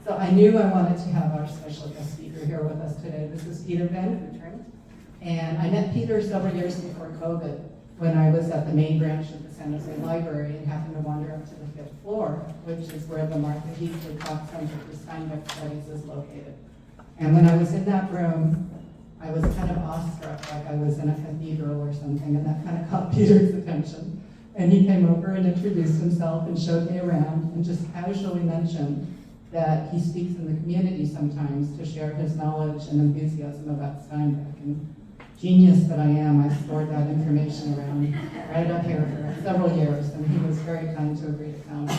So I knew I wanted to have our special guest speaker here with us today. This is Peter Van Coutren. And I met Peter several years before COVID when I was at the main branch of the San Jose Library and happened to wander up to the 5th floor, which is where the Martha Heasley Cox Center for Steinbeck Studies is located. And when I was in that room, I was kind of awestruck, like I was in a cathedral or something, and that kind of caught Peter's attention. And he came over and introduced himself and showed me around and just casually mentioned that he speaks in the community sometimes to share his knowledge and enthusiasm about Steinbeck. And genius that I am, I stored that information around right up here for several years, and he was very kind to agree to come. So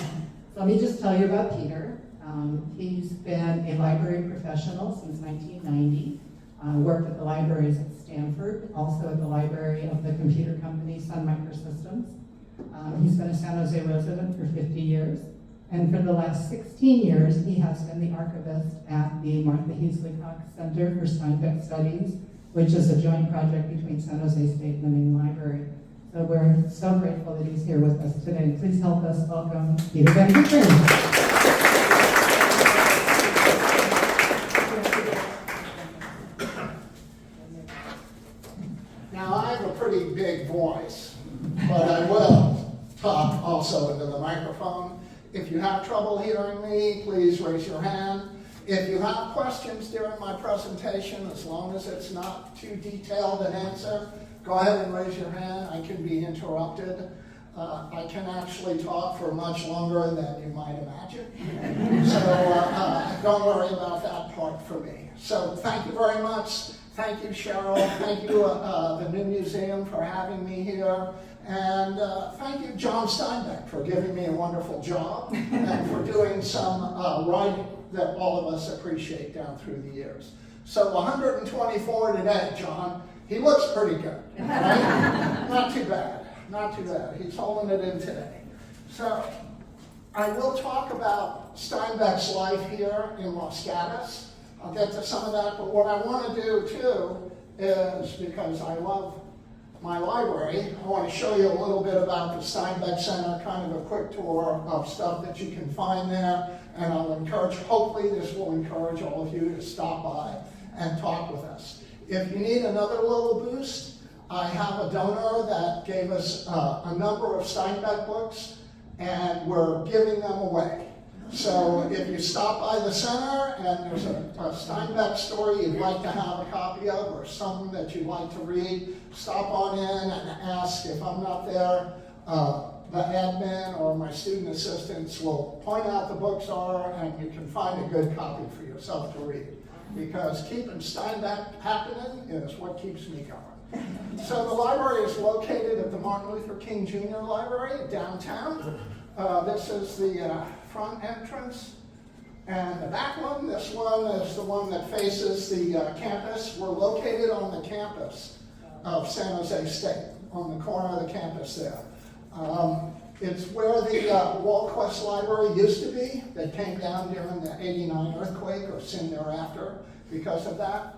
let me just tell you about Peter. He's been a library professional since 1990. Worked at the libraries at Stanford, also at the library of the computer company Sun Microsystems. He's been a San Jose resident for 50 years. And for the last 16 years, he has been the archivist at the Martha Heasley Cox Center for Steinbeck Studies, which is a joint project between San Jose State and the main library. So we're so grateful that he's here with us today. Please help us welcome Peter Van Coutren. Now, I have a pretty big voice, but I will talk also into the microphone. If you have trouble hearing me, please raise your hand. If you have questions during my presentation, as long as it's not too detailed an answer, go ahead and raise your hand. I can be interrupted. I can actually talk for much longer than you might imagine. So don't worry about that part for me. So thank you very much. Thank you, Cheryl. Thank you, the new museum, for having me here. And thank you, John Steinbeck, for giving me a wonderful job and for doing some writing that all of us appreciate down through the years. So 124 today, John. He looks pretty good, right? Not too bad, not too bad. He's holding it in today. So I will talk about Steinbeck's life here in Los Gatos. I'll get to some of that, but what I want to do too is, because I love my library, I want to show you a little bit about the Steinbeck Center, kind of a quick tour of stuff that you can find there, and I'll encourage, hopefully this will encourage all of you to stop by and talk with us. If you need another little boost, I have a donor that gave us a number of Steinbeck books, and we're giving them away. So if you stop by the center and there's a Steinbeck story you'd like to have a copy of, or something that you'd like to read, stop on in and ask. If I'm not there, the admin or my student assistants will point out the books are, and you can find a good copy for yourself to read. Because keeping Steinbeck happening is what keeps me going. So the library is located at the Martin Luther King Jr. Library downtown. This is the front entrance, and the back one, this one is the one that faces the campus. We're located on the campus of San Jose State, on the corner of the campus there. It's where the Walquist Library used to be. That came down during the '89 earthquake or soon thereafter. Because of that,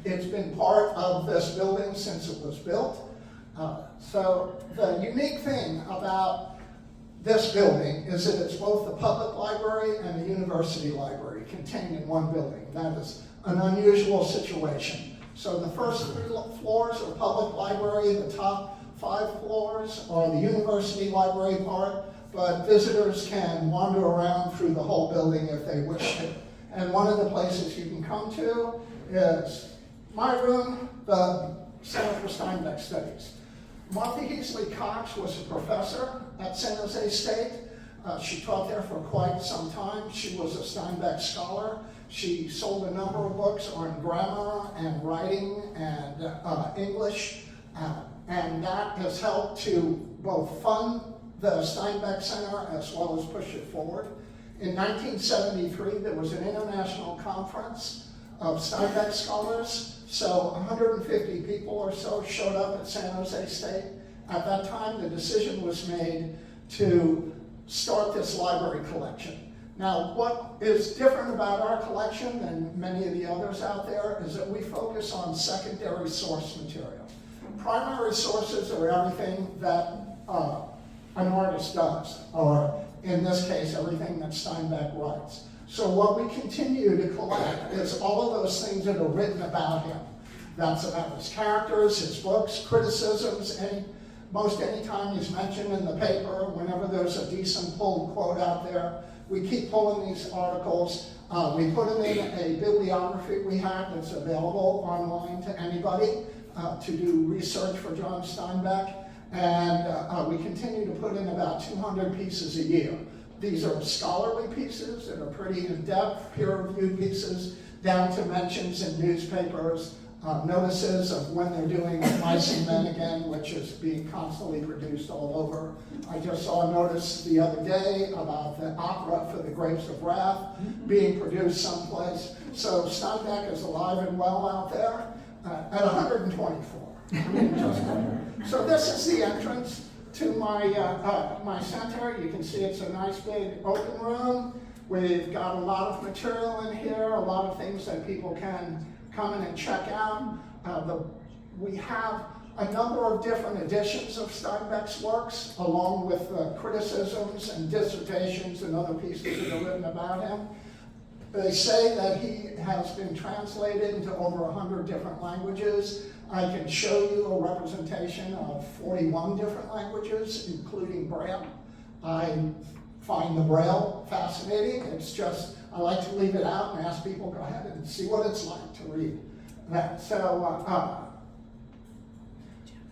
it's been part of this building since it was built. So the unique thing about this building is that it's both the public library and the university library contained in one building. That is an unusual situation. So the first 3 floors are public library, the top 5 floors are the university library part, but visitors can wander around through the whole building if they wish to. And one of the places you can come to is my room, the Center for Steinbeck Studies. Martha Heasley Cox was a professor at San Jose State. She taught there for quite some time. She was a Steinbeck scholar. She sold a number of books on grammar and writing and English, and that has helped to both fund the Steinbeck Center as well as push it forward. In 1973, there was an international conference of Steinbeck scholars. So 150 people or so showed up at San Jose State. At that time, the decision was made to start this library collection. Now, what is different about our collection than many of the others out there is that we focus on secondary source material. Primary sources are everything that an artist does, or in this case, everything that Steinbeck writes. So what we continue to collect is all of those things that are written about him. That's about his characters, his books, criticisms, most any time he's mentioned in the paper, whenever there's a decent pulled quote out there, we keep pulling these articles. We put them in a bibliography we have that's available online to anybody to do research for John Steinbeck. And we continue to put in about 200 pieces a year. These are scholarly pieces that are pretty in-depth, peer-reviewed pieces, down to mentions in newspapers, notices of when they're doing Mice and Men again, which is being constantly produced all over. I just saw a notice the other day about the opera for the Grapes of Wrath being produced someplace. So Steinbeck is alive and well out there at 124. I mean, just so this is the entrance to my my center. You can see it's a nice big open room. We've got a lot of material in here, a lot of things that people can come in and check out. We have a number of different editions of Steinbeck's works, along with criticisms and dissertations and other pieces that are written about him. They say that he has been translated into over 100 different languages. I can show you a representation of 41 different languages, including Braille. I find the Braille fascinating. It's just, I like to leave it out and ask people, go ahead and see what it's like to read that.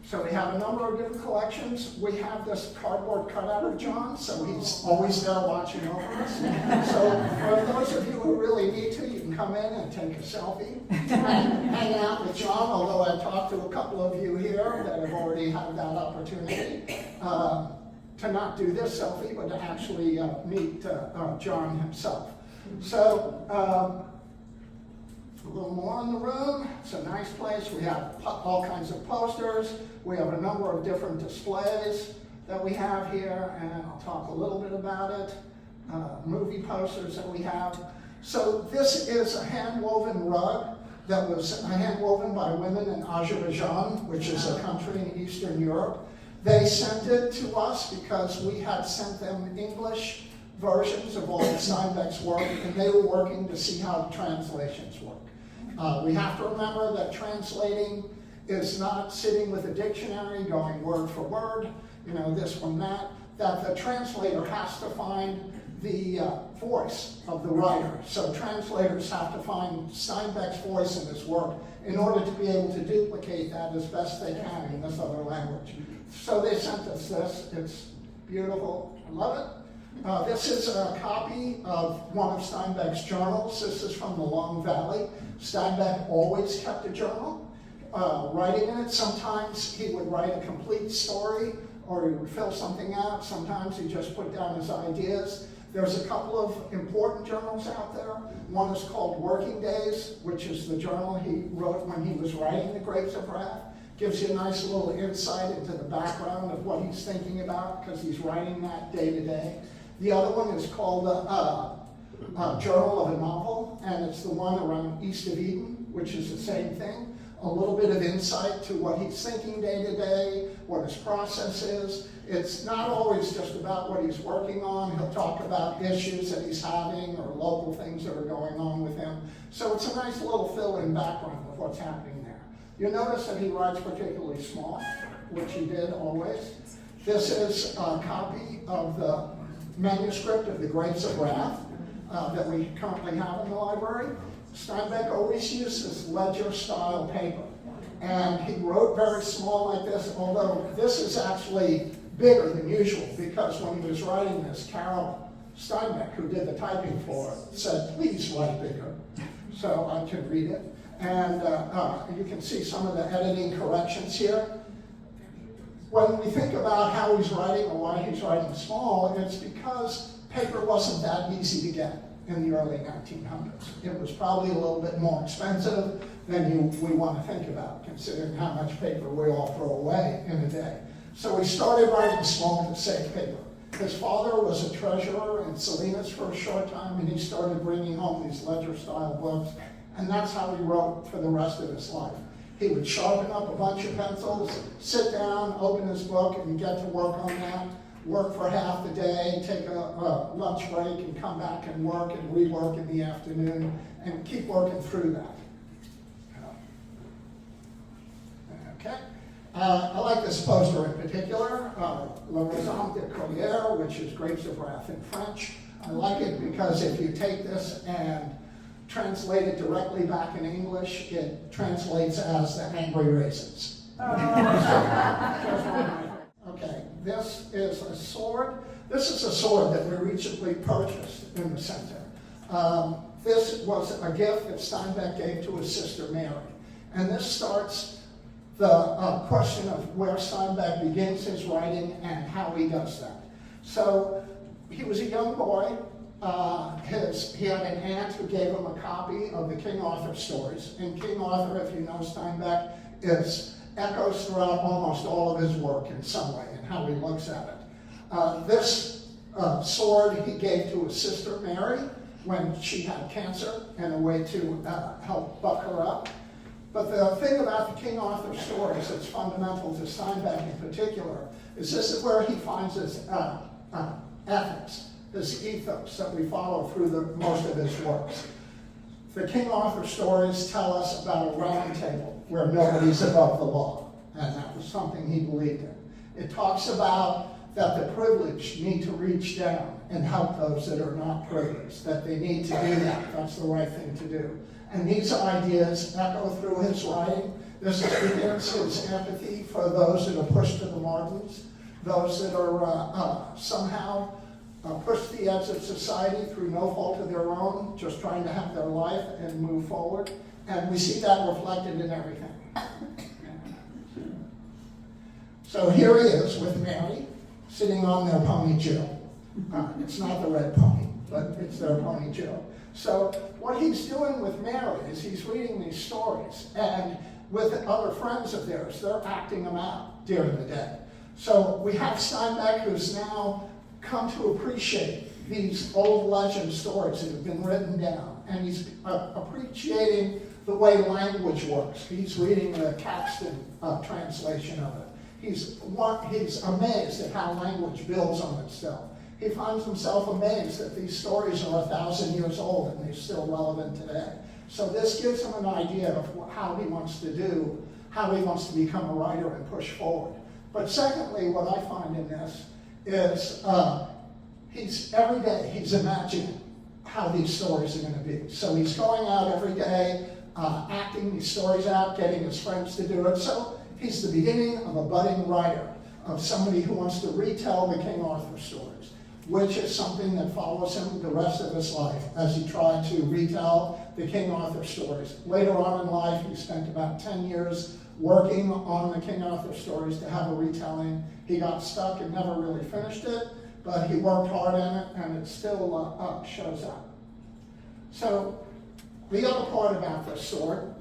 So we have a number of different collections. We have this cardboard cutout of John, so he's always there watching over us. So for those of you who really need to, you can come in and take a selfie, hang out with John, although I've talked to a couple of you here that have already had that opportunity to not do this selfie, but to actually meet John himself. So, a little more in the room. It's a nice place. We have all kinds of posters. We have a number of different displays that we have here, and I'll talk a little bit about it. Movie posters that we have. So this is a hand-woven rug that was hand-woven by women in Azerbaijan, which is a country in Eastern Europe. They sent it to us because we had sent them English versions of all of Steinbeck's work, and they were working to see how the translations work. We have to remember that translating is not sitting with a dictionary going word for word, you know, this one, that the translator has to find the voice of the writer. So translators have to find Steinbeck's voice in his work in order to be able to duplicate that as best they can in this other language. So they sent us this. It's beautiful. I love it. This is a copy of one of Steinbeck's journals. This is from the Long Valley. Steinbeck always kept a journal. Writing in it, sometimes he would write a complete story or he would fill something out. Sometimes he just put down his ideas. There's a couple of important journals out there. One is called Working Days, which is the journal he wrote when he was writing The Grapes of Wrath. Gives you a nice little insight into the background of what he's thinking about because he's writing that day to day. The other one is called Journal of a Novel, and it's the one around East of Eden, which is the same thing. A little bit of insight to what he's thinking day to day, what his process is. It's not always just about what he's working on. He'll talk about issues that he's having or local things that are going on with him. So it's a nice little fill-in background of what's happening there. You'll notice that he writes particularly small, which he did always. This is a copy of the manuscript of The Grapes of Wrath that we currently have in the library. Steinbeck always used this ledger-style paper, and he wrote very small like this, although this is actually bigger than usual because when he was writing this, Carol Steinbeck, who did the typing for it, said, please write bigger, so I could read it. And you can see some of the editing corrections here. When we think about how he's writing or why he's writing small, it's because paper wasn't that easy to get in the early 1900s. It was probably a little bit more expensive than we want to think about, considering how much paper we all throw away in a day. So he started writing small to save paper. His father was a treasurer in Salinas for a short time, and he started bringing home these ledger-style books, and that's how he wrote for the rest of his life. He would sharpen up a bunch of pencils, sit down, open his book, and get to work on that. work for half the day, take a lunch break, and come back and work and rework in the afternoon, and keep working through that. Okay. I like this poster in particular, La Raison de Colère, which is Grapes of Wrath in French. I like it because if you take this and translate it directly back in English, it translates as the angry raisins. Okay, this is a sword. This is a sword that we recently purchased in the center. This was a gift that Steinbeck gave to his sister Mary. And this starts the question of where Steinbeck begins his writing and how he does that. So he was a young boy. He had an aunt who gave him a copy of the King Arthur stories. And King Arthur, if you know Steinbeck, echoes throughout almost all of his work in some way and how he looks at it. This sword he gave to his sister Mary when she had cancer and a way to help buck her up. But the thing about the King Arthur stories that's fundamental to Steinbeck in particular is this is where he finds his ethics, his ethos that we follow through most of his works. The King Arthur stories tell us about a round table where nobody's above the law, and that was something he believed in. It talks about that the privileged need to reach down and help those that are not privileged, that they need to do that. That's the right thing to do. And these ideas echo through his writing. This begins his empathy for those that are pushed to the margins, those that are somehow pushed to the edge of society through no fault of their own, just trying to have their life and move forward. And we see that reflected in everything. So here he is with Mary, sitting on their pony Jill. It's not the red pony, but it's their pony Jill. So what he's doing with Mary is he's reading these stories, and with other friends of theirs, they're acting them out during the day. So we have Steinbeck, who's now come to appreciate these old legend stories that have been written down, and he's appreciating the way language works. He's reading the Caxton translation of it. He's amazed at how language builds on itself. He finds himself amazed that these stories are 1,000 years old and they're still relevant today. So this gives him an idea of how he wants to do, how he wants to become a writer and push forward. But secondly, what I find in this is every day he's imagining how these stories are going to be. So he's going out every day, acting these stories out, getting his friends to do it. So he's the beginning of a budding writer, of somebody who wants to retell the King Arthur stories, which is something that follows him the rest of his life as he tried to retell the King Arthur stories. Later on in life, he spent about 10 years working on the King Arthur stories to have a retelling. He got stuck and never really finished it, but he worked hard in it, and it still shows up. So the other part about this sword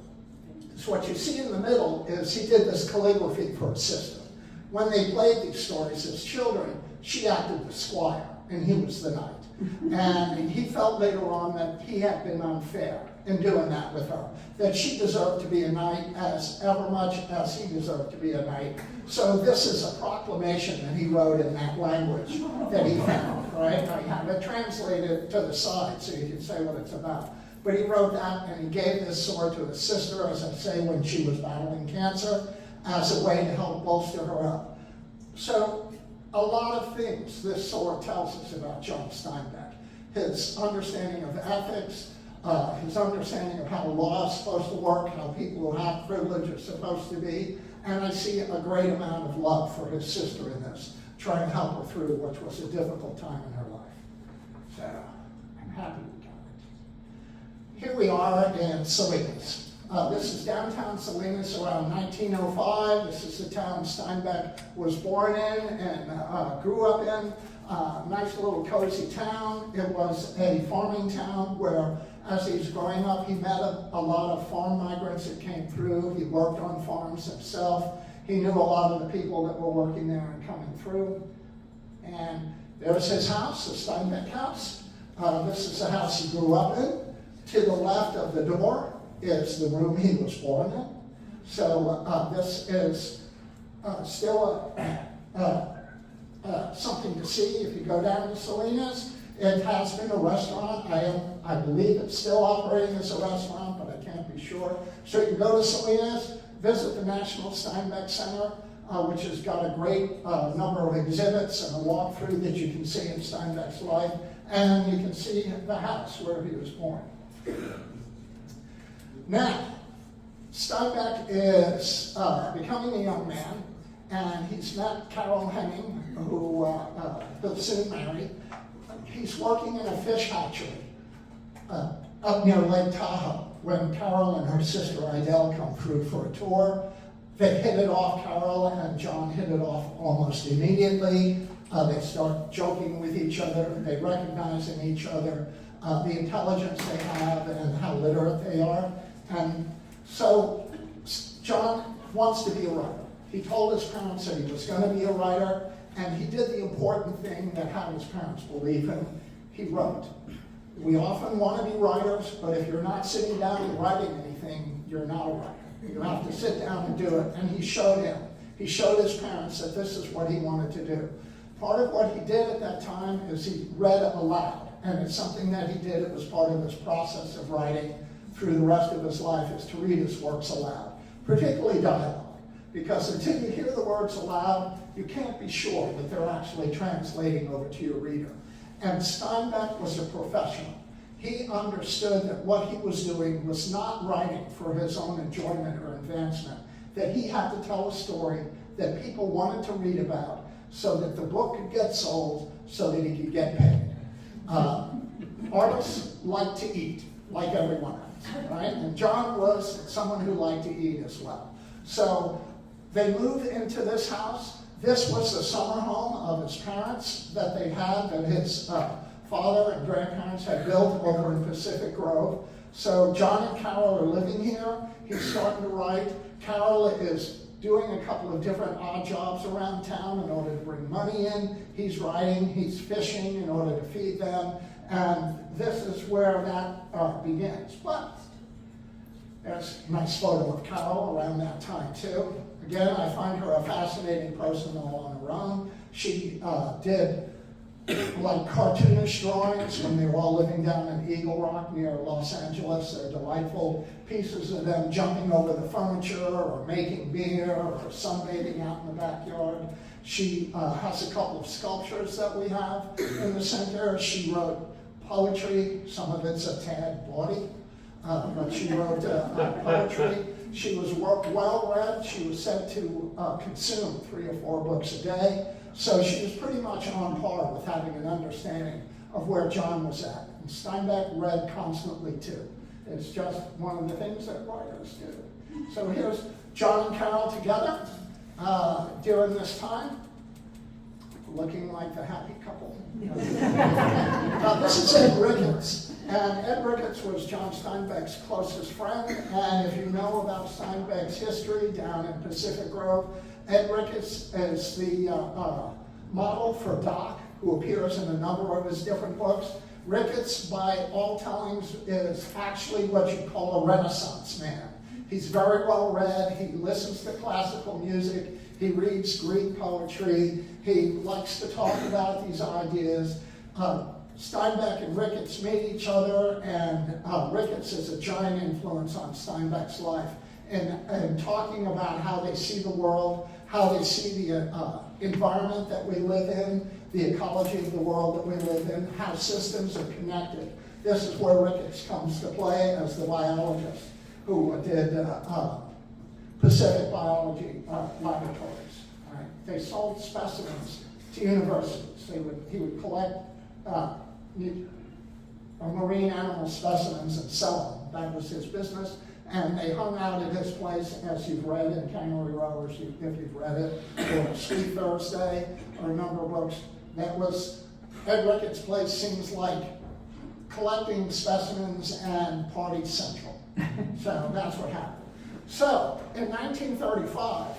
is what you see in the middle is he did this calligraphy for his sister. When they played these stories as children, she acted the squire, and he was the knight. And he felt later on that he had been unfair in doing that with her, that she deserved to be a knight as ever much as he deserved to be a knight. So this is a proclamation that he wrote in that language that he found, right? I have it translated to the side so you can say what it's about. But he wrote that, and he gave this sword to his sister, as I say, when she was battling cancer, as a way to help bolster her up. So a lot of things this sword tells us about John Steinbeck. His understanding of ethics, his understanding of how law is supposed to work, how people who have privilege are supposed to be, and I see a great amount of love for his sister in this, trying to help her through which was a difficult time in her life. So I'm happy we got it. Here we are in Salinas. This is downtown Salinas around 1905. This is the town Steinbeck was born in and grew up in. Nice little cozy town. It was a farming town where, as he's growing up, he met a lot of farm migrants that came through. He worked on farms himself. He knew a lot of the people that were working there and coming through. And there's his house, the Steinbeck house. This is the house he grew up in. To the left of the door is the room he was born in. So this is still a something to see if you go down to Salinas. It has been a restaurant. I believe it's still operating as a restaurant, but I can't be sure. So you can go to Salinas, visit the National Steinbeck Center, which has got a great number of exhibits and a walkthrough that you can see in Steinbeck's life, and you can see the house where he was born. Now, Steinbeck is becoming a young man, and he's met Carol Henning, who he'll soon marry. He's working in a fish hatchery up near Lake Tahoe when Carol and her sister Idell come through for a tour. They hit it off, Carol and John hit it off almost immediately. They start joking with each other, they recognize in each other the intelligence they have and how literate they are. And so John wants to be a writer. He told his parents that he was going to be a writer, and he did the important thing that had his parents believe him. He wrote. We often want to be writers, but if you're not sitting down and writing anything, you're not a writer. You have to sit down and do it. And he showed his parents that this is what he wanted to do. Part of what he did at that time is he read aloud. And it's something that he did. It was part of his process of writing through the rest of his life, is to read his works aloud, particularly dialogue. Because until you hear the words aloud, you can't be sure that they're actually translating over to your reader. And Steinbeck was a professional. He understood that what he was doing was not writing for his own enjoyment or advancement, that he had to tell a story that people wanted to read about so that the book could get sold, so that he could get paid. Artists like to eat, like everyone else, right? And John was someone who liked to eat as well. So they moved into this house. This was the summer home of his parents that they had, that his father and grandparents had built over in Pacific Grove. So John and Carol are living here. He's starting to write. Carol is doing a couple of different odd jobs around town in order to bring money in. He's writing, he's fishing in order to feed them. And this is where that begins. But there's a nice photo of Carol around that time too. Again, I find her a fascinating person all on her own. She did like cartoonish drawings when they were all living down in Eagle Rock near Los Angeles. They're delightful pieces of them jumping over the furniture or making beer or sunbathing out in the backyard. She has a couple of sculptures that we have in the center. She wrote poetry. Some of it's a tad bawdy, but she wrote poetry. She was well-read. She was said to consume 3 or 4 books a day. So she was pretty much on par with having an understanding of where John was at. And Steinbeck read constantly too. It's just one of the things that writers do. So here's John and Carol together during this time, looking like the happy couple. This is Ed Ricketts. And Ed Ricketts was John Steinbeck's closest friend. And if you know about Steinbeck's history down in Pacific Grove, Ed Ricketts is the model for Doc, who appears in a number of his different books. Ricketts, by all tellings, is actually what you call a Renaissance man. He's very well read. He listens to classical music. He reads Greek poetry. He likes to talk about these ideas. Steinbeck and Ricketts meet each other, and Ricketts is a giant influence on Steinbeck's life in talking about how they see the world, how they see the environment that we live in, the ecology of the world that we live in, how systems are connected. This is where Ricketts comes to play as the biologist who did Pacific biology laboratories. Right? They sold specimens to universities. He would collect marine animal specimens and sell them. That was his business. And they hung out at his place, as you've read in Kangaroo Row, if you've read it, or Sweet Thursday, or a number of books. That was, Ed Ricketts' place seems like collecting specimens and Party Central. So that's what happened. So, in 1935,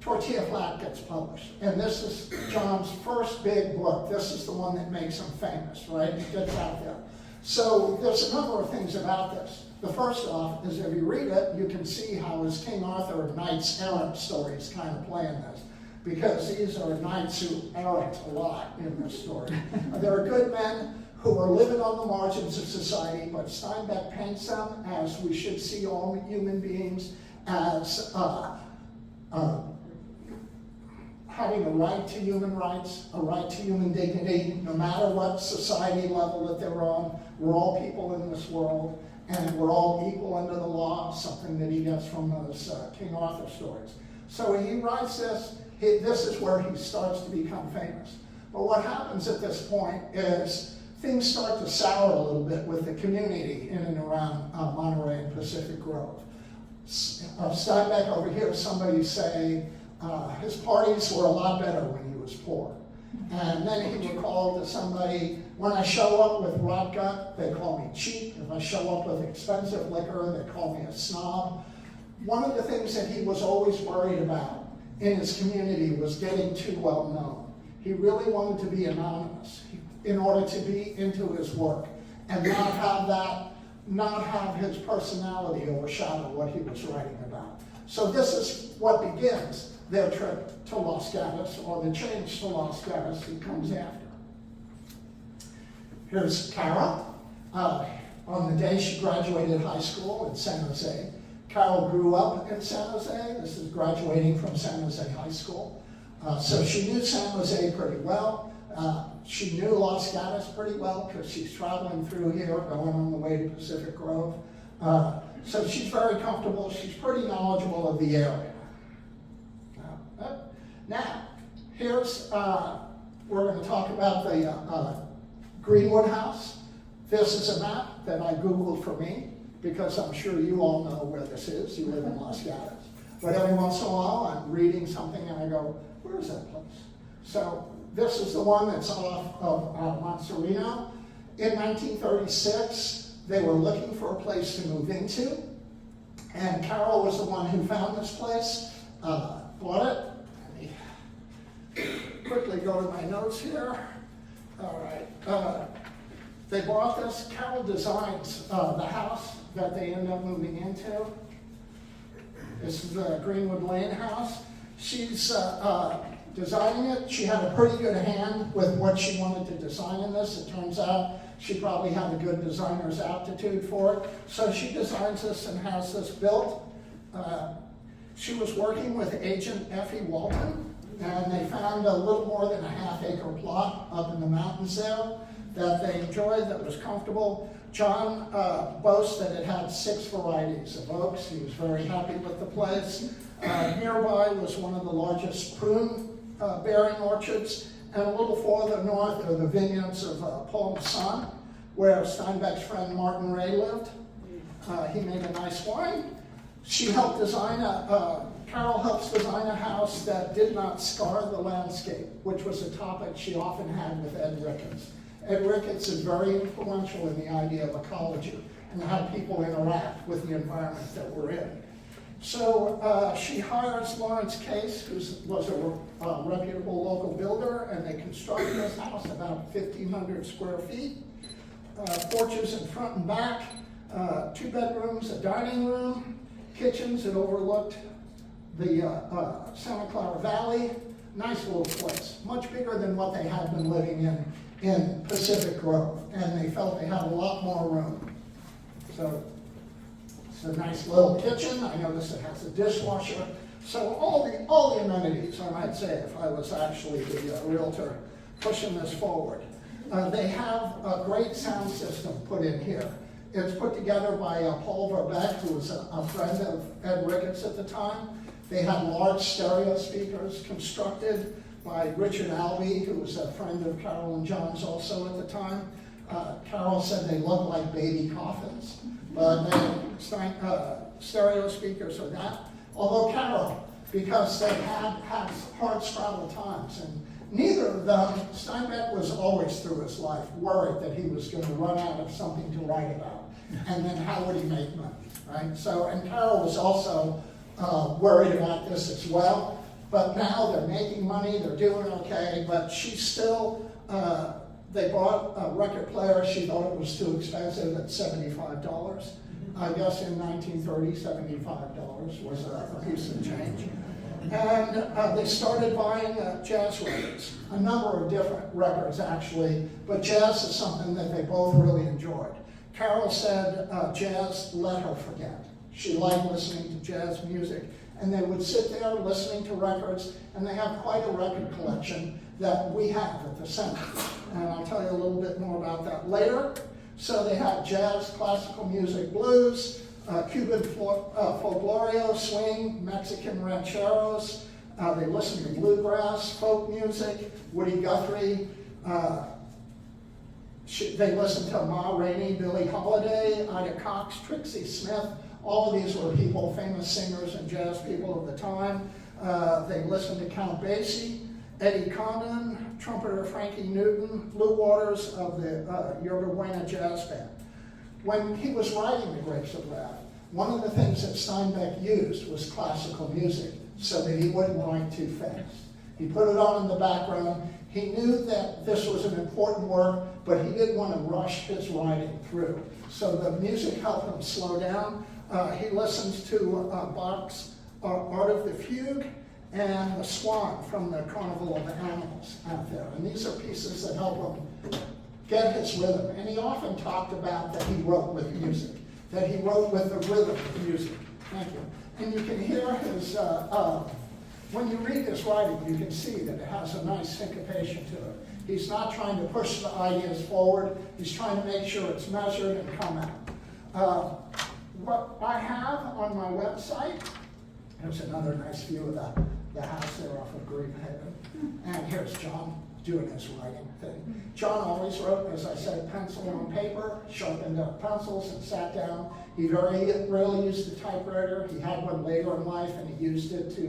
Tortilla Flat gets published. And this is John's first big book. This is the one that makes him famous, right? It gets out there. So there's a number of things about this. The first off is if you read it, you can see how his King Arthur Knights Errant stories kind of play in this. because these are knights who aren't a lot in this story. There are good men who are living on the margins of society, but Steinbeck paints them as we should see all human beings as having a right to human rights, a right to human dignity, no matter what society level that they're on. We're all people in this world, and we're all equal under the law, something that he gets from those King Arthur stories. So he writes this. This is where he starts to become famous. But what happens at this point is things start to sour a little bit with the community in and around Monterey and Pacific Grove. Steinbeck overhears somebody say his parties were a lot better when he was poor. And then he recalled to somebody, when I show up with rot gut, they call me cheap. If I show up with expensive liquor, they call me a snob. One of the things that he was always worried about in his community was getting too well known. He really wanted to be anonymous in order to be into his work and not have his personality overshadow what he was writing about. So this is what begins their trip to Los Gatos, or the change to Los Gatos that comes after. Here's Carol on the day she graduated high school in San Jose. Carol grew up in San Jose. This is graduating from San Jose High School. So she knew San Jose pretty well. She knew Los Gatos pretty well because she's traveling through here, going on the way to Pacific Grove. So she's very comfortable. She's pretty knowledgeable of the area. Now, here's, we're going to talk about the Greenwood House. This is a map that I Googled for me, because I'm sure you all know where this is. You live in Los Gatos. But every once in a while, I'm reading something and I go, where is that place? So this is the one that's off of Monterey. In 1936, they were looking for a place to move into. And Carol was the one who found this place, bought it. Let me quickly go to my notes here. All right. They bought this. Carol designs the house that they end up moving into. This is the Greenwood Lane house. She's designing it. She had a pretty good hand with what she wanted to design in this. It turns out she probably had a good designer's aptitude for it. So she designs this and has this built. She was working with agent Effie Walton, and they found a little more than a half-acre plot up in the mountains there that they enjoyed, that was comfortable. John boasts that it had 6 varieties of oaks. He was very happy with the place. Nearby was one of the largest prune bearing orchards, and a little farther north are the vineyards of Paul Masson, where Steinbeck's friend Martin Ray lived. He made a nice wine. She helped design Carol helps design a house that did not scar the landscape, which was a topic she often had with Ed Ricketts. Ed Ricketts is very influential in the idea of ecology and how people interact with the environment that we're in. So she hires Lawrence Case, who was a reputable local builder, and they constructed this house about 1,500 square feet. Porches in front and back, 2 bedrooms, a dining room, kitchens that overlooked the Santa Clara Valley. Nice little place, much bigger than what they had been living in Pacific Grove, and they felt they had a lot more room. So it's a nice little kitchen. I noticed it has a dishwasher. So all the amenities, I might say, if I was actually the realtor pushing this forward. They have a great sound system put in here. It's put together by Paul Verbeck, who was a friend of Ed Ricketts at the time. They had large stereo speakers constructed by Richard Albee, who was a friend of Carol and John's also at the time. Carol said they looked like baby coffins, but stereo speakers are that. Although Carol, because they had hard scrabble times, and neither of them, Steinbeck was always through his life worried that he was going to run out of something to write about, and then how would he make money, right? So, and Carol was also worried about this as well, but now they're making money, they're doing okay, but she's still, they bought a record player. She thought it was too expensive at $75. I guess in 1930, $75 was a piece of change. And they started buying jazz records, a number of different records actually, but jazz is something that they both really enjoyed. Carol said jazz let her forget. She liked listening to jazz music. And they would sit there listening to records, and they have quite a record collection that we have at the center. And I'll tell you a little bit more about that later. So they have jazz, classical music, blues, Cuban folklore, swing, Mexican rancheros. They listen to bluegrass, folk music, Woody Guthrie. They listen to Ma Rainey, Billie Holiday, Ida Cox, Trixie Smith. All of these were people, famous singers and jazz people of the time. They listened to Count Basie, Eddie Condon, trumpeter Frankie Newton, Blue Waters of the Yerba Buena Jazz Band. When he was writing The Grapes of Wrath, one of the things that Steinbeck used was classical music so that he wouldn't write too fast. He put it on in the background. He knew that this was an important work, but he didn't want to rush his writing through. So the music helped him slow down. He listens to Bach's Art of the Fugue and The Swan from the Carnival of Animals out there. And these are pieces that help him get his rhythm. And he often talked about that he wrote with music, that he wrote with the rhythm of music. Thank you. And you can hear his, when you read his writing, you can see that it has a nice syncopation to it. He's not trying to push the ideas forward. He's trying to make sure it's measured and come out. What I have on my website, here's another nice view of the house there off of Greenhaven. And here's John doing his writing thing. John always wrote, as I said, pencil on paper, sharpened up pencils and sat down. He very rarely used a typewriter. He had one later in life and he used it to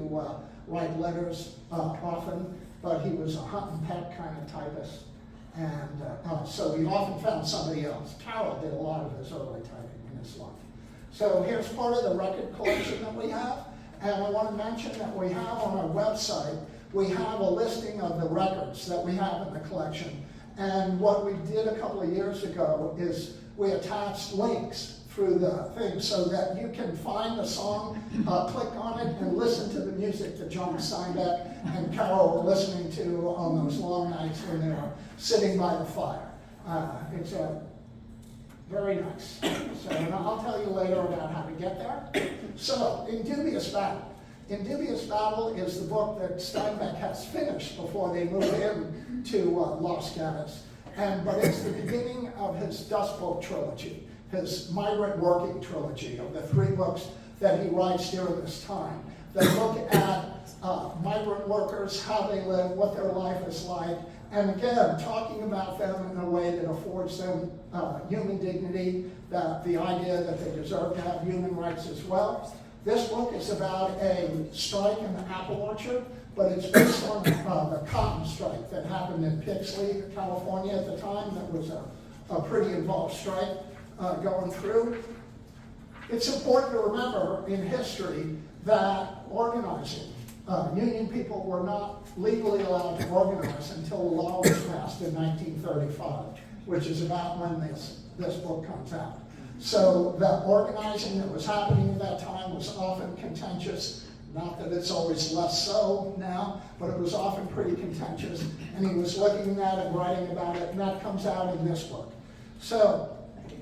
write letters often, but he was a hunt and peck kind of typist. And so he often found somebody else. Carol did a lot of his early typing in his life. So here's part of the record collection that we have. And I want to mention that we have on our website, we have a listing of the records that we have in the collection. And what we did a couple of years ago is we attached links through the thing so that you can find the song, click on it, and listen to the music that John Steinbeck and Carol were listening to on those long nights when they were sitting by the fire. It's very nice. So, and I'll tell you later about how to get there. So, In Dubious Battle. In Dubious Battle is the book that Steinbeck has finished before they moved in to Los Gatos. But it's the beginning of his Dust Bowl trilogy, his migrant working trilogy of the 3 books that he writes during this time that look at migrant workers, how they live, what their life is like, and again, talking about them in a way that affords them human dignity, the idea that they deserve to have human rights as well. This book is about a strike in the apple orchard, but it's based on the cotton strike that happened in Pixley, California at the time. That was a pretty involved strike going through. It's important to remember in history that organizing, union people were not legally allowed to organize until a law was passed in 1935, which is about when this book comes out. So the organizing that was happening at that time was often contentious. Not that it's always less so now, but it was often pretty contentious. And he was looking at it, writing about it, and that comes out in this book. So, okay.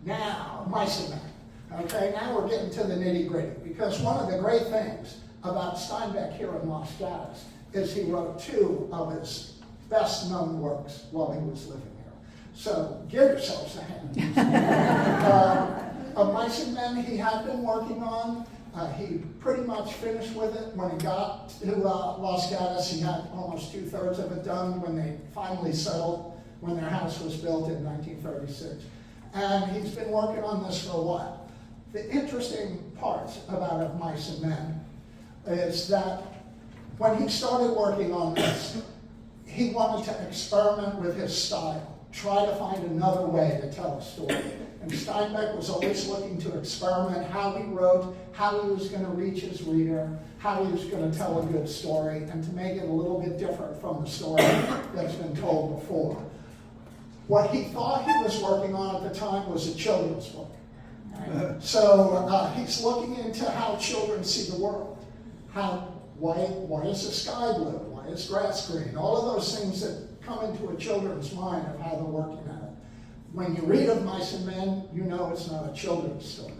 Now, Mice and Men. Okay, now we're getting to the nitty-gritty. Because one of the great things about Steinbeck here in Los Gatos is he wrote 2 of his best-known works while he was living here. So give yourselves a hand. Mice and Men he had been working on. He pretty much finished with it when he got to Los Gatos. He had almost 2/3 of it done when they finally settled, when their house was built in 1936. And he's been working on this for a while. The interesting part about Mice and Men is that when he started working on this, he wanted to experiment with his style, try to find another way to tell a story. And Steinbeck was always looking to experiment how he wrote, how he was going to reach his reader, how he was going to tell a good story, and to make it a little bit different from the story that's been told before. What he thought he was working on at the time was a children's book. Right? So he's looking into how children see the world. Why is the sky blue? Why is grass green? All of those things that come into a children's mind of how they're working at it. When you read of Mice and Men, you know it's not a children's story.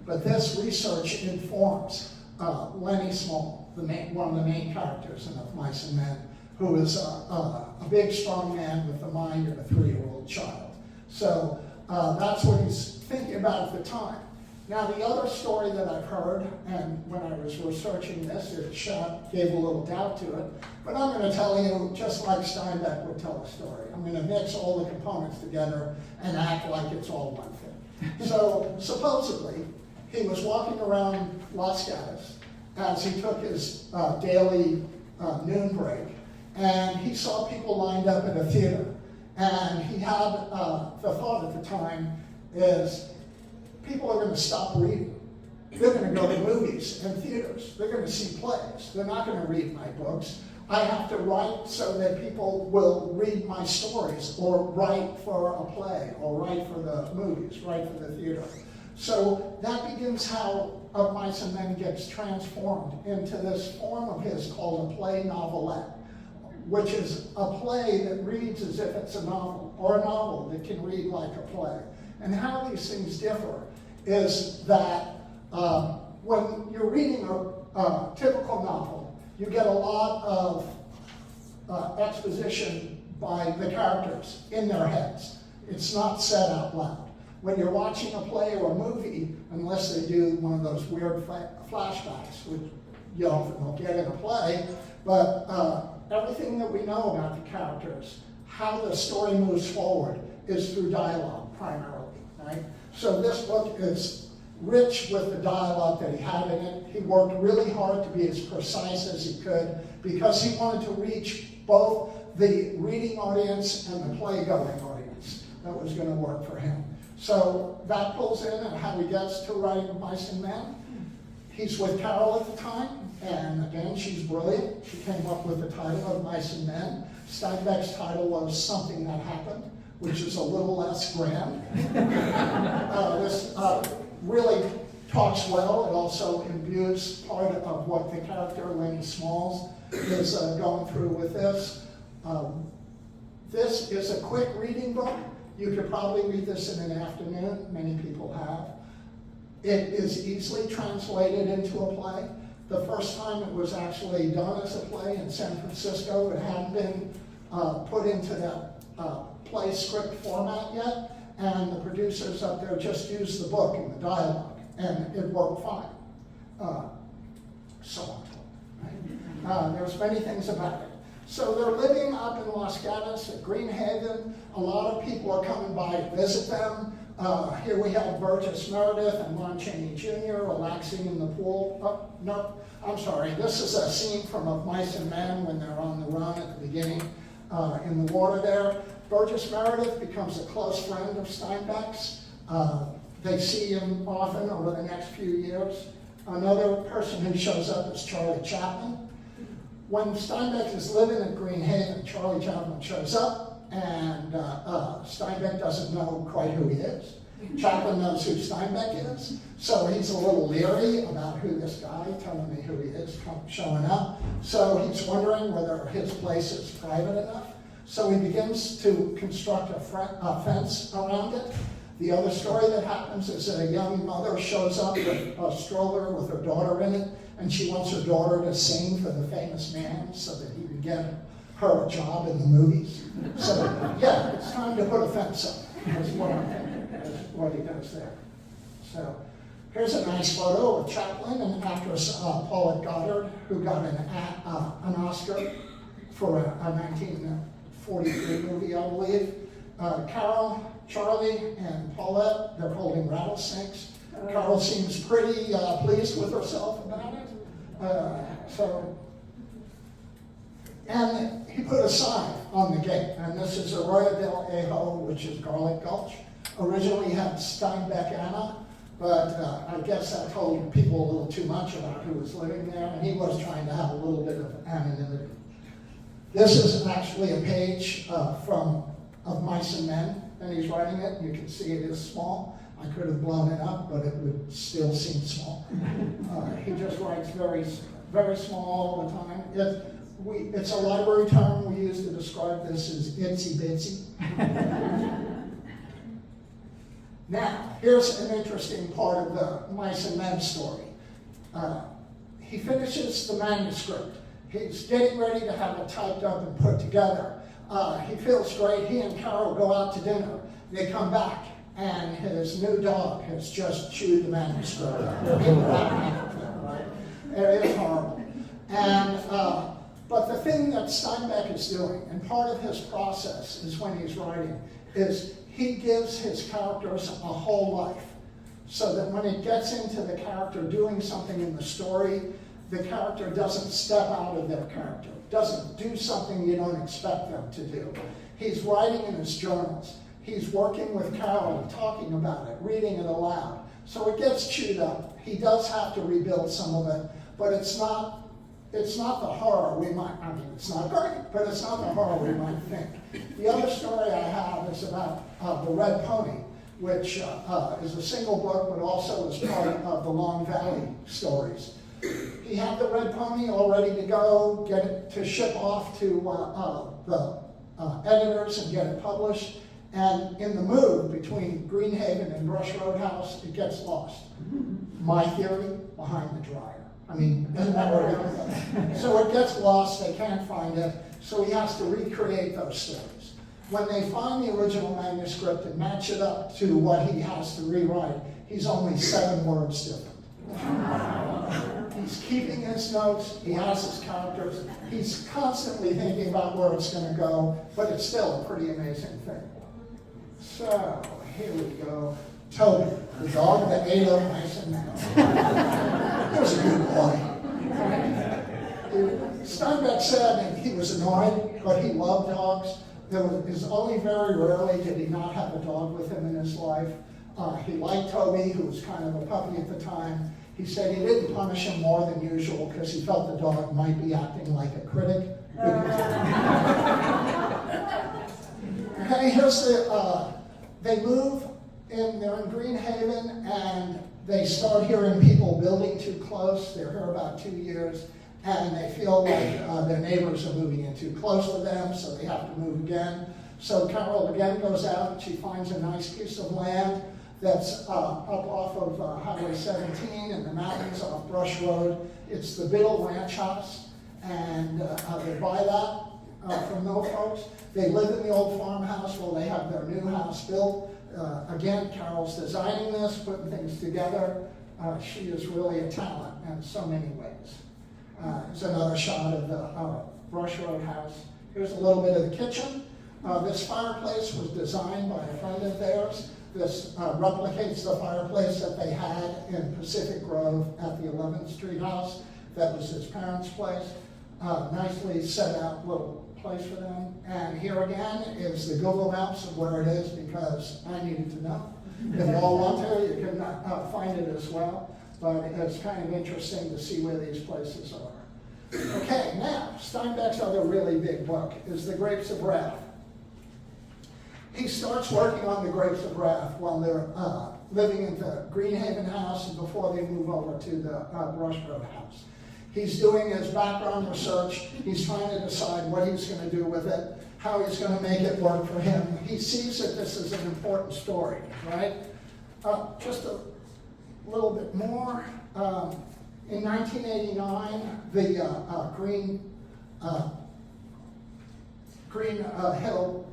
But this research informs Lenny Small, one of the main characters in Of Mice and Men, who is a big, strong man with the mind of a 3-year-old child. So that's what he's thinking about at the time. Now, the other story that I've heard, and when I was researching this, it gave a little doubt to it, but I'm going to tell you just like Steinbeck would tell a story. I'm going to mix all the components together and act like it's all one thing. So, supposedly, he was walking around Los Gatos as he took his daily noon break, and he saw people lined up at a theater. And he had the thought at the time is, people are going to stop reading. They're going to go to movies and theaters. They're going to see plays. They're not going to read my books. I have to write so that people will read my stories, or write for a play, or write for the movies, write for the theater. So that begins how Of Mice and Men gets transformed into this form of his called a play novelette, which is a play that reads as if it's a novel, or a novel that can read like a play. And how these things differ is that when you're reading a typical novel, you get a lot of exposition by the characters in their heads. It's not said out loud. When you're watching a play or a movie, unless they do one of those weird flashbacks, which you often don't get in a play, but everything that we know about the characters, how the story moves forward, is through dialogue primarily, right? So this book is rich with the dialogue that he had in it. He worked really hard to be as precise as he could because he wanted to reach both the reading audience and the play-going audience that was going to work for him. So that pulls in and how he gets to writing Of Mice and Men. He's with Carol at the time, and again, she's brilliant. She came up with the title Of Mice and Men. Steinbeck's title was Something That Happened, which is a little less grand. This really talks well. It also imbues part of what the character, Lenny Smalls, is going through with this. This is a quick reading book. You could probably read this in an afternoon. Many people have. It is easily translated into a play. The first time it was actually done as a play in San Francisco, it hadn't been put into that play script format yet, and the producers up there just used the book and the dialogue, and it worked fine. So I'm told, right? There's many things about it. So they're living up in Los Gatos at Green Haven. A lot of people are coming by to visit them. Here we have Burgess Meredith and Lon Chaney Jr. relaxing in the pool. Oh, no, I'm sorry. This is a scene from Of Mice and Men when they're on the run at the beginning in the water there. Burgess Meredith becomes a close friend of Steinbeck's. They see him often over the next few years. Another person who shows up is Charlie Chaplin. When Steinbeck is living at Green Haven, Charlie Chaplin shows up, and Steinbeck doesn't know quite who he is. Chaplin knows who Steinbeck is, so he's a little leery about who this guy telling me who he is showing up. So he's wondering whether his place is private enough. So he begins to construct a fence around it. The other story that happens is that a young mother shows up with a stroller with her daughter in it, and she wants her daughter to sing for the famous man so that he can get her a job in the movies. So, yeah, it's time to put a fence up. That's what I'm thinking. That's what he does there. So, here's a nice photo of Chaplin and actress Paulette Goddard, who got an Oscar for a 1943 movie, I believe. Carol, Charlie, and Paulette, they're holding rattlesnakes. Carol seems pretty pleased with herself about it. And he put a sign on the gate, and this is Arroyo del Ajo, which is Garlic Gulch. Originally had Steinbeck Anna, but I guess that told people a little too much about who was living there, and he was trying to have a little bit of anonymity. This is actually a page from Of Mice and Men, and he's writing it, and you can see it is small. I could have blown it up, but it would still seem small. He just writes very, very small all the time. It's a library term we use to describe this as itsy bitsy. Now, here's an interesting part of the Mice and Men story. He finishes the manuscript. He's getting ready to have it typed up and put together. He feels great. He and Carol go out to dinner. They come back, and his new dog has just chewed the manuscript. Right? It is horrible. And but the thing that Steinbeck is doing, and part of his process is when he's writing, is he gives his characters a whole life. So that when it gets into the character doing something in the story, the character doesn't step out of their character, doesn't do something you don't expect them to do. He's writing in his journals. He's working with Carol and talking about it, reading it aloud. So it gets chewed up. He does have to rebuild some of it, but it's not the horror we might, I mean, it's not great, but it's not the horror we might think. The other story I have is about The Red Pony, which is a single book, but also is part of the Long Valley stories. He had The Red Pony all ready to go, get it to ship off to the editors and get it published. And in the move between Greenhaven and Brush Roadhouse, it gets lost. My theory, behind the dryer. I mean, isn't that where it goes? So it gets lost, they can't find it, so he has to recreate those stories. When they find the original manuscript and match it up to what he has to rewrite, he's only 7 words different. He's keeping his notes, he has his characters, he's constantly thinking about where it's going to go, but it's still a pretty amazing thing. So, here we go. Toby, the dog that ate up Mice and Men. He was a good boy. Steinbeck said he was annoyed, but he loved dogs. It was only very rarely did he not have a dog with him in his life. He liked Toby, who was kind of a puppy at the time. He said he didn't punish him more than usual because he felt the dog might be acting like a critic. Okay, here's they move, and they're in Greenhaven, and they start hearing people building too close. They're here about 2 years, and they feel like their neighbors are moving in too close to them, so they have to move again. So Carol again goes out, and she finds a nice piece of land that's up off of Highway 17 in the mountains off Brush Road. It's the Biddle Ranch House, and they buy that from those folks. They live in the old farmhouse while they have their new house built. Again, Carol's designing this, putting things together. She is really a talent in so many ways. Here's another shot of the Brush Road house. Here's a little bit of the kitchen. This fireplace was designed by a friend of theirs. This replicates the fireplace that they had in Pacific Grove at the 11th Street house. That was his parents' place. Nicely set out little place for them. And here again is the Google Maps of where it is because I needed to know. If you all want to, you can find it as well. But it's kind of interesting to see where these places are. Okay, now, Steinbeck's other really big book is The Grapes of Wrath. He starts working on The Grapes of Wrath while they're living in the Greenhaven house and before they move over to the Brush Road house. He's doing his background research. He's trying to decide what he's going to do with it, how he's going to make it work for him. He sees that this is an important story, right? Just a little bit more. In 1989, the Greenwood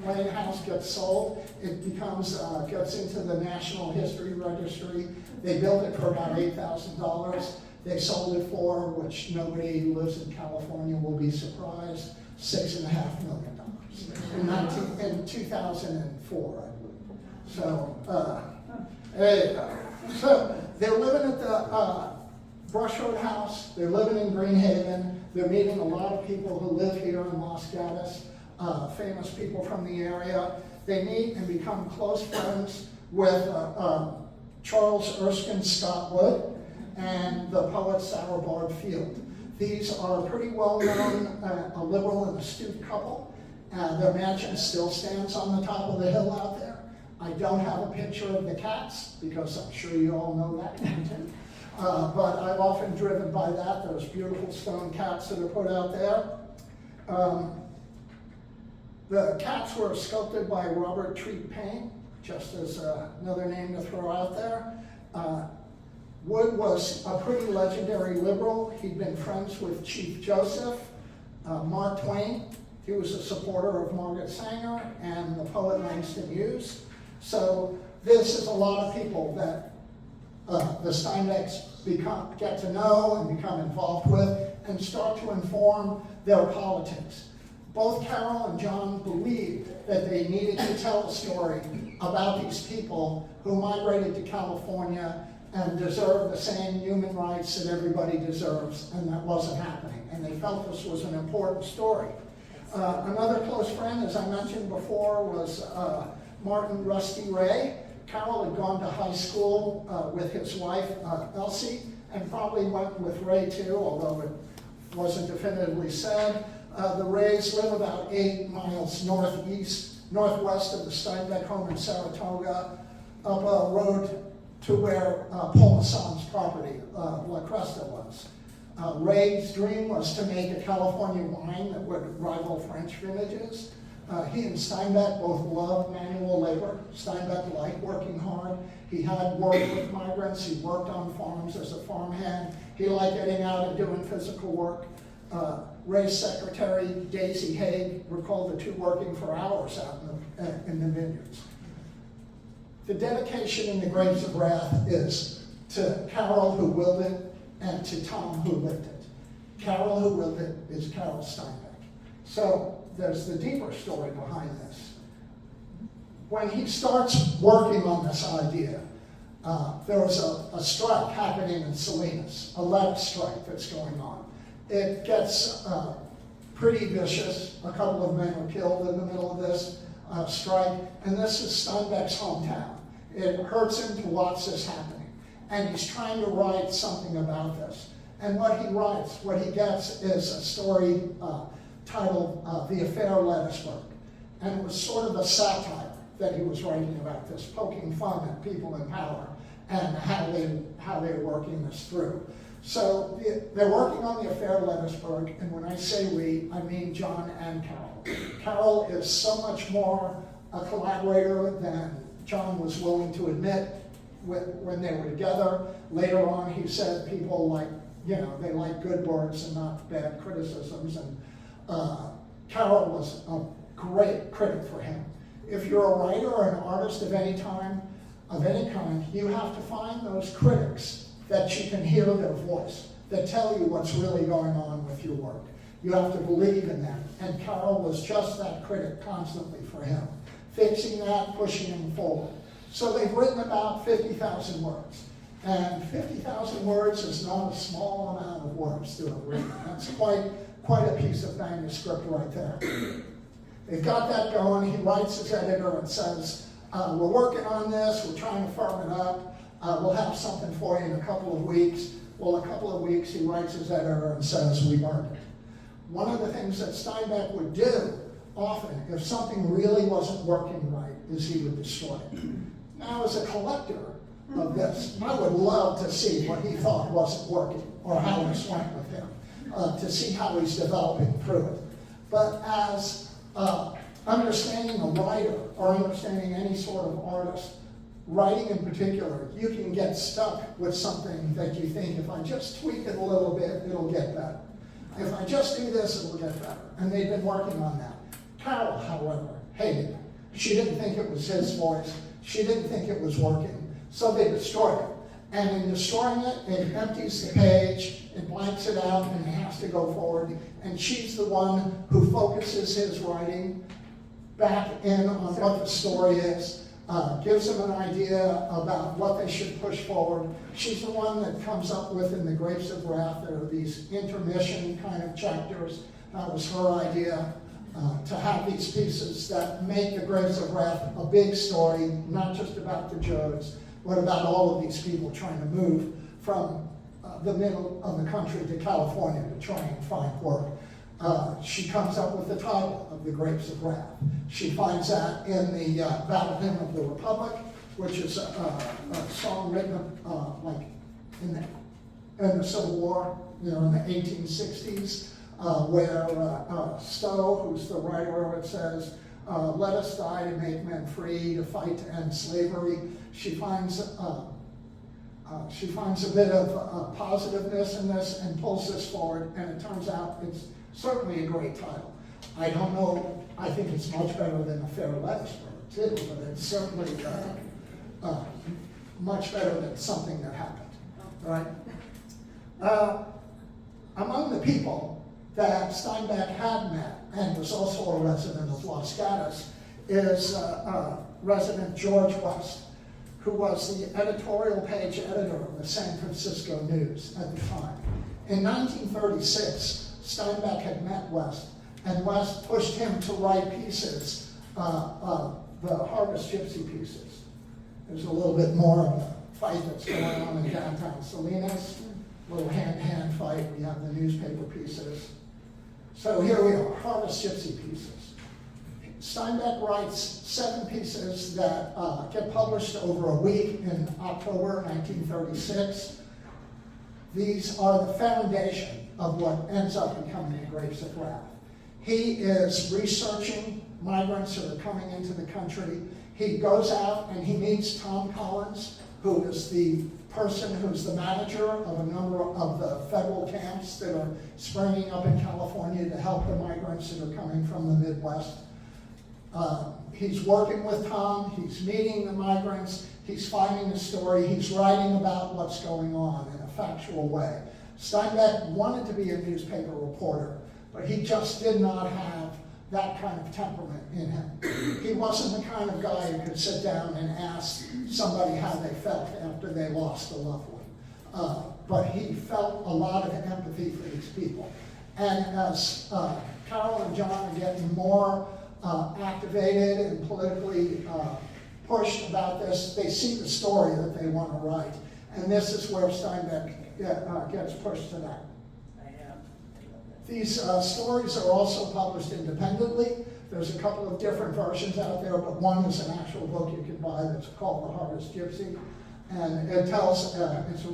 Lane House gets sold. It becomes gets into the National History Registry. They built it for about $8,000. They sold it for, which nobody who lives in California will be surprised, $6.5 million in 2004, I believe. So there you go. So they're living at the Brush Road house. They're living in Greenhaven. They're meeting a lot of people who live here in Los Gatos, famous people from the area. They meet and become close friends with Charles Erskine Scott Wood and the poet Sarah Bard Field. These are a pretty well-known, a liberal and astute couple. Their mansion still stands on the top of the hill out there. I don't have a picture of the cats, because I'm sure you all know that content. But I've often driven by that, those beautiful stone cats that are put out there. The cats were sculpted by Robert Treat Paine, just as another name to throw out there. Wood was a pretty legendary liberal. He'd been friends with Chief Joseph, Mark Twain. He was a supporter of Margaret Sanger and the poet Langston Hughes. So this is a lot of people that the Steinbecks get to know and become involved with and start to inform their politics. Both Carol and John believed that they needed to tell a story about these people who migrated to California and deserve the same human rights that everybody deserves, and that wasn't happening. And they felt this was an important story. Another close friend, as I mentioned before, was Martin Rusty Ray. Carol had gone to high school with his wife, Elsie, and probably went with Ray too, although it wasn't definitively said. The Rays live about 8 miles northwest of the Steinbeck home in Saratoga, up a road to where Paul Masson's property, La Cresta, was. Ray's dream was to make a California wine that would rival French vintages. He and Steinbeck both loved manual labor. Steinbeck liked working hard. He had worked with migrants. He worked on farms as a farmhand. He liked getting out and doing physical work. Ray's secretary, Daisy Haig, recalled the two working for hours out in the vineyards. The dedication in the Grapes of Wrath is to Carol, who willed it, and to Tom, who lived it. Carol, who willed it, is Carol Steinbeck. So there's the deeper story behind this. When he starts working on this idea, there was a strike happening in Salinas, a lead strike that's going on. It gets pretty vicious. A couple of men were killed in the middle of this strike, and this is Steinbeck's hometown. It hurts him to watch this happening, and he's trying to write something about this. And what he writes, what he gets, is a story titled The Affair Lettisburg. And it was sort of a satire that he was writing about this, poking fun at people in power and how they were working this through. So they're working on The Affair Lettisburg, and when I say we, I mean John and Carol. Carol is so much more a collaborator than John was willing to admit when they were together. Later on, he said people like, they like good words and not bad criticisms, and Carol was a great critic for him. If you're a writer or an artist of any kind, you have to find those critics that you can hear their voice, that tell you what's really going on with your work. You have to believe in them. And Carol was just that critic constantly for him, fixing that, pushing him forward. So they've written about 50,000 words. And 50,000 words is not a small amount of words to have written. That's quite a piece of manuscript right there. They've got that going. He writes his editor and says, we're working on this, we're trying to firm it up. We'll have something for you in a couple of weeks. Well, a couple of weeks, he writes his editor and says, we burned it. One of the things that Steinbeck would do often, if something really wasn't working right, is he would destroy it. Now, as a collector of this, I would love to see what he thought wasn't working or how this went with him, to see how he's developing through it. But as understanding a writer or understanding any sort of artist, writing in particular, you can get stuck with something that you think, if I just tweak it a little bit, it'll get better. If I just do this, it'll get better. And they've been working on that. Carol, however, hated it. She didn't think it was his voice. She didn't think it was working. So they destroyed it. And in destroying it, it empties the page, it blanks it out, and it has to go forward. And she's the one who focuses his writing back in on what the story is. Gives them an idea about what they should push forward. She's the one that comes up with, in the Grapes of Wrath, there are these intermission kind of chapters. That was her idea, to have these pieces that make the Grapes of Wrath a big story, not just about the Jodes, but about all of these people trying to move from the middle of the country to California to try and find work. She comes up with the title of The Grapes of Wrath. She finds that in the Battle Hymn of the Republic, which is a song written like in the Civil War, in the 1860s, where Stowe, who's the writer of it, says, "Let us die to make men free, to fight to end slavery." She finds a bit of positiveness in this and pulls this forward, and it turns out it's certainly a great title. I don't know, I think it's much better than A Fair Lettysburg too, but it's certainly much better than Something That Happened, right? Among the people that Steinbeck had met, and was also a resident of Los Gatos, is resident George West, who was the editorial page editor of the San Francisco News at the time. In 1936, Steinbeck had met West, and West pushed him to write pieces, the Harvest Gypsy pieces. There's a little bit more of a fight that's going on in downtown Salinas, a little hand-to-hand fight. We have the newspaper pieces. So here we are, Harvest Gypsy pieces. Steinbeck writes 7 pieces that get published over a week in October 1936. These are the foundation of what ends up becoming The Grapes of Wrath. He is researching migrants who are coming into the country. He goes out and he meets Tom Collins, who is the person who's the manager of a number of the federal camps that are springing up in California to help the migrants that are coming from the Midwest. He's working with Tom, he's meeting the migrants, he's finding the story, he's writing about what's going on in a factual way. Steinbeck wanted to be a newspaper reporter, but he just did not have that kind of temperament in him. He wasn't the kind of guy who could sit down and ask somebody how they felt after they lost a loved one. But he felt a lot of empathy for these people. And as Carol and John are getting more activated and politically pushed about this, they see the story that they want to write. And this is where Steinbeck gets pushed to that. These stories are also published independently. There's a couple of different versions out there, but one is an actual book you can buy that's called The Harvest Gypsy. And it tells, it's a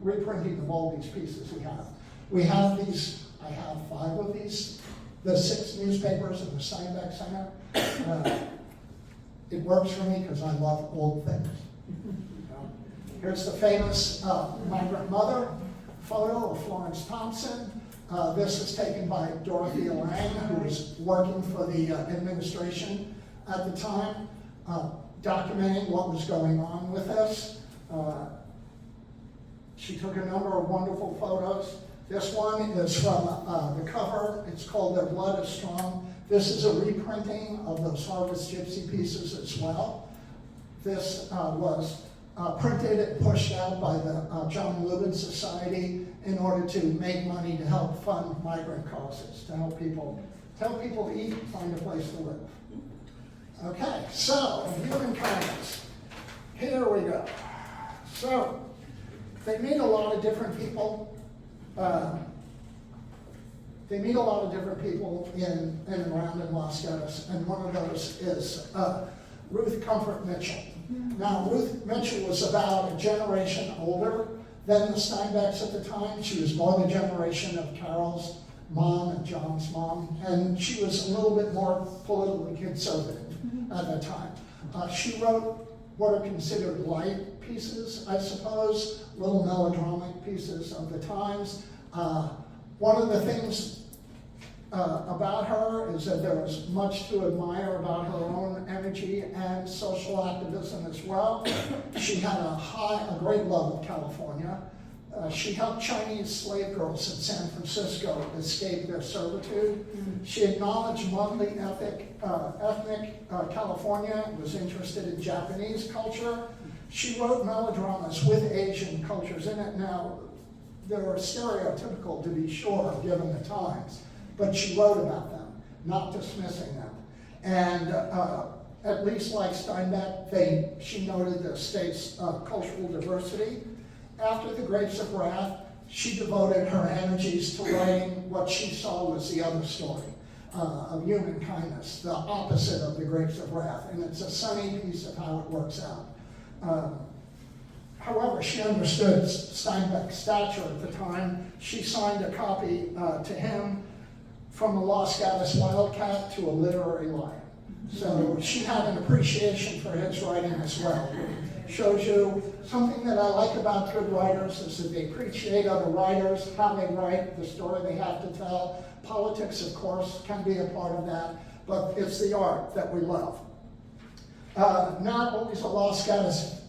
reprinting of all these pieces we have. We have these, I have 5 of these, the 6 newspapers in the Steinbeck Center. It works for me because I love old things. Here's the famous migrant mother photo of Florence Thompson. This is taken by Dorothea Lange, who was working for the administration at the time, documenting what was going on with this. She took a number of wonderful photos. This one is from the cover. It's called Their Blood is Strong. This is a reprinting of those Harvest Gypsy pieces as well. This was printed and pushed out by the John Lubin Society in order to make money to help fund migrant causes, to help people eat, find a place to live. Okay, so human kindness. Here we go. So they meet a lot of different people. In and around in Los Gatos, and one of those is Ruth Comfort Mitchell. Now, Ruth Mitchell was about a generation older than the Steinbecks at the time. She was more the generation of Carol's mom and John's mom, and she was a little bit more politically conservative at the time. She wrote what are considered light pieces, I suppose, little melodramatic pieces of the times. One of the things about her is that there was much to admire about her own energy and social activism as well. She had a great love of California. She helped Chinese slave girls in San Francisco escape their servitude. She acknowledged monthly ethnic California, was interested in Japanese culture. She wrote melodramas with Asian cultures in it. Now, they were stereotypical, to be sure, given the times, but she wrote about them, not dismissing them. And at least like Steinbeck, she noted the state's cultural diversity. After The Grapes of Wrath, she devoted her energies to writing what she saw was the other story of human kindness, the opposite of the grapes of wrath. And it's a sunny piece of how it works out. However, she understood Steinbeck's stature at the time. She signed a copy to him from a Los Gatos wildcat to a literary lion. So she had an appreciation for his writing as well. Shows you something that I like about good writers is that they appreciate other writers, how they write, the story they have to tell. Politics, of course, can be a part of that, but it's the art that we love. Not always a Los Gatos,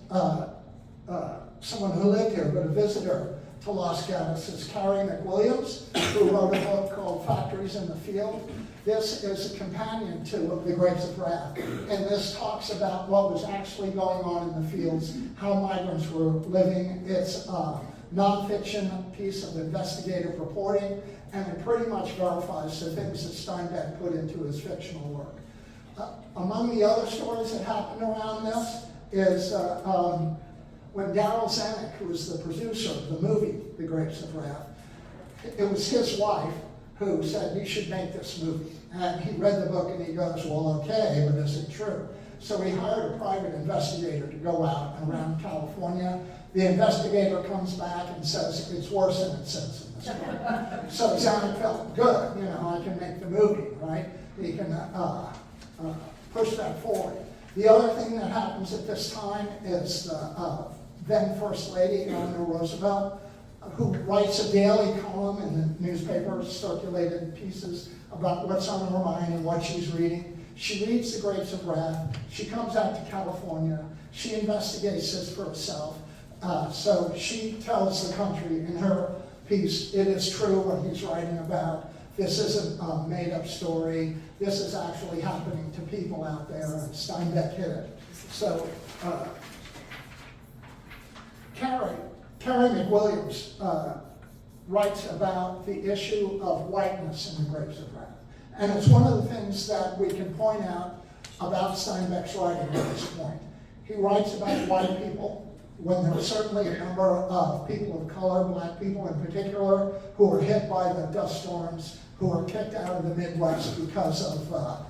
someone who lived here, but a visitor to Los Gatos is Carrie McWilliams, who wrote a book called Factories in the Field. This is a companion to The Grapes of Wrath, and this talks about what was actually going on in the fields, how migrants were living. It's a nonfiction piece of investigative reporting, and it pretty much verifies the things that Steinbeck put into his fictional work. Among the other stories that happened around this is when Darryl Zanuck, who was the producer of the movie The Grapes of Wrath, it was his wife who said, "You should make this movie." And he read the book and he goes, "Well, okay, but is it true?" So he hired a private investigator to go out around California. The investigator comes back and says, "It's worse than it says in this book." So Zanuck felt, good, I can make the movie, right? He can push that forward. The other thing that happens at this time is the then First Lady, Eleanor Roosevelt, who writes a daily column in the newspapers, circulated pieces about what's on her mind and what she's reading. She reads The Grapes of Wrath. She comes out to California. She investigates this for herself. So she tells the country in her piece, it is true what he's writing about. This isn't a made-up story. This is actually happening to people out there, and Steinbeck hit it. So Carrie McWilliams writes about the issue of whiteness in The Grapes of Wrath. And it's one of the things that we can point out about Steinbeck's writing at this point. He writes about white people when there were certainly a number of people of color, black people in particular, who were hit by the dust storms, who were kicked out of the Midwest because of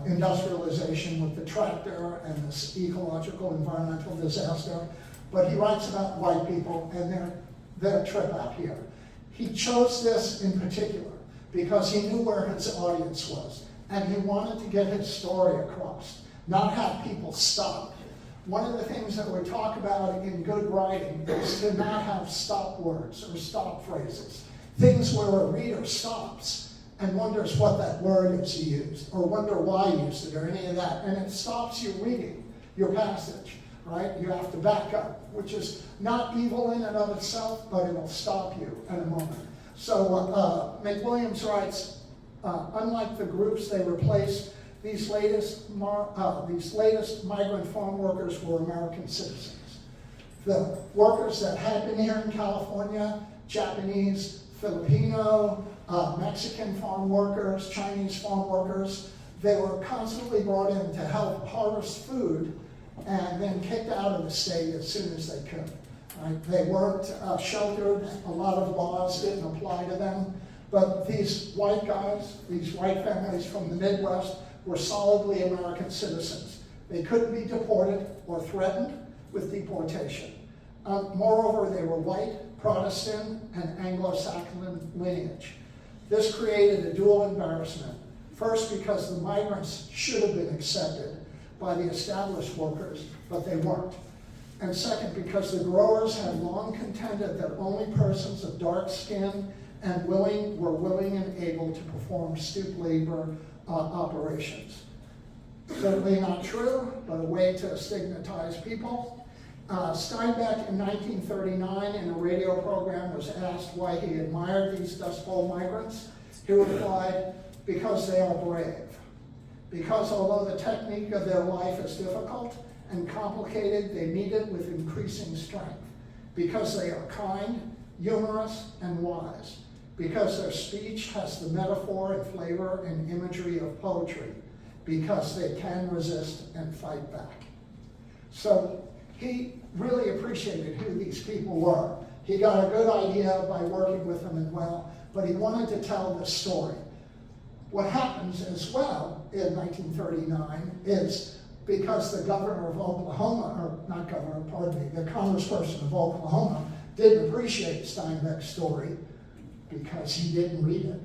industrialization with the tractor and this ecological environmental disaster. But he writes about white people and their trip out here. He chose this in particular because he knew where his audience was, and he wanted to get his story across, not have people stop. One of the things that we talk about in good writing is to not have stop words or stop phrases, things where a reader stops and wonders what that word is he used, or wonder why he used it, or any of that, and it stops you reading your passage. Right? You have to back up, which is not evil in and of itself, but it'll stop you in a moment. So McWilliams writes, unlike the groups they replaced, these latest migrant farm workers were American citizens. The workers that had been here in California, Japanese, Filipino, Mexican farm workers, Chinese farm workers, they were constantly brought in to help harvest food and then kicked out of the state as soon as they could. Right? They weren't sheltered. A lot of laws didn't apply to them. But these white guys, these white families from the Midwest, were solidly American citizens. They couldn't be deported or threatened with deportation. Moreover, they were white, Protestant, and Anglo-Saxon lineage. This created a dual embarrassment. First, because the migrants should have been accepted by the established workers, but they weren't. And second, because the growers had long contended that only persons of dark skin and were willing and able to perform stoop labor operations. Certainly not true, but a way to stigmatize people. Steinbeck in 1939 in a radio program was asked why he admired these Dust Bowl migrants. He replied, "Because they are brave. Because although the technique of their life is difficult and complicated, they meet it with increasing strength. Because they are kind, humorous, and wise. Because their speech has the metaphor and flavor and imagery of poetry. Because they can resist and fight back." So he really appreciated who these people were. He got a good idea by working with them as well, but he wanted to tell this story. What happens as well in 1939 is because the governor of Oklahoma, or not governor, pardon me, the congressperson of Oklahoma didn't appreciate Steinbeck's story because he didn't read it.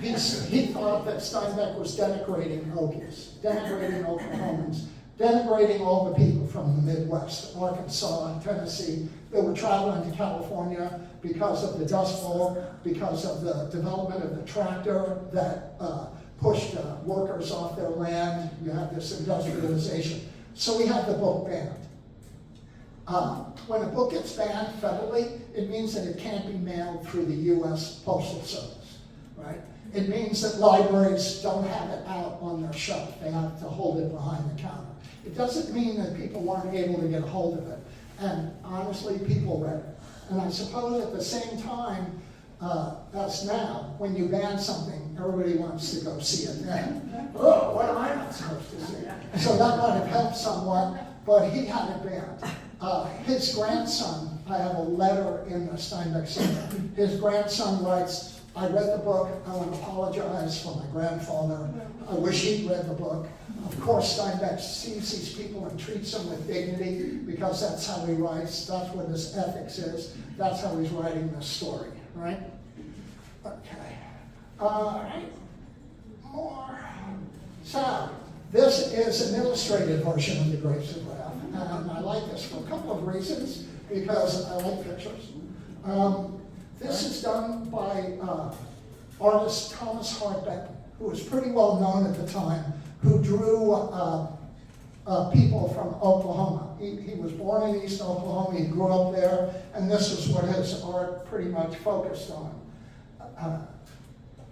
He thought that Steinbeck was denigrating Okies, denigrating Oklahomans, denigrating all the people from the Midwest, Arkansas and Tennessee, that were traveling to California because of the Dust Bowl, because of the development of the tractor that pushed workers off their land. You have this industrialization. So we have the book banned. When a book gets banned federally, it means that it can't be mailed through the U.S. Postal Service, right? It means that libraries don't have it out on their shelf. They have to hold it behind the counter. It doesn't mean that people weren't able to get a hold of it. And honestly, people read it. And I suppose at the same time as now, when you ban something, everybody wants to go see it then. Oh, what am I not supposed to see? So that might have helped somewhat, but he had it banned. His grandson, I have a letter in the Steinbeck Center. His grandson writes, I read the book, I want to apologize for my grandfather. I wish he'd read the book. Of course, Steinbeck sees these people and treats them with dignity because that's how he writes, that's what his ethics is, that's how he's writing this story, right? Okay. All right. More. So, this is an illustrated version of the Grapes of Wrath, and I like this for a couple of reasons, because I like pictures. This is done by artist Thomas Hartbeck, who was pretty well known at the time, who drew people from Oklahoma. He was born in East Oklahoma, he grew up there, and this is what his art pretty much focused on.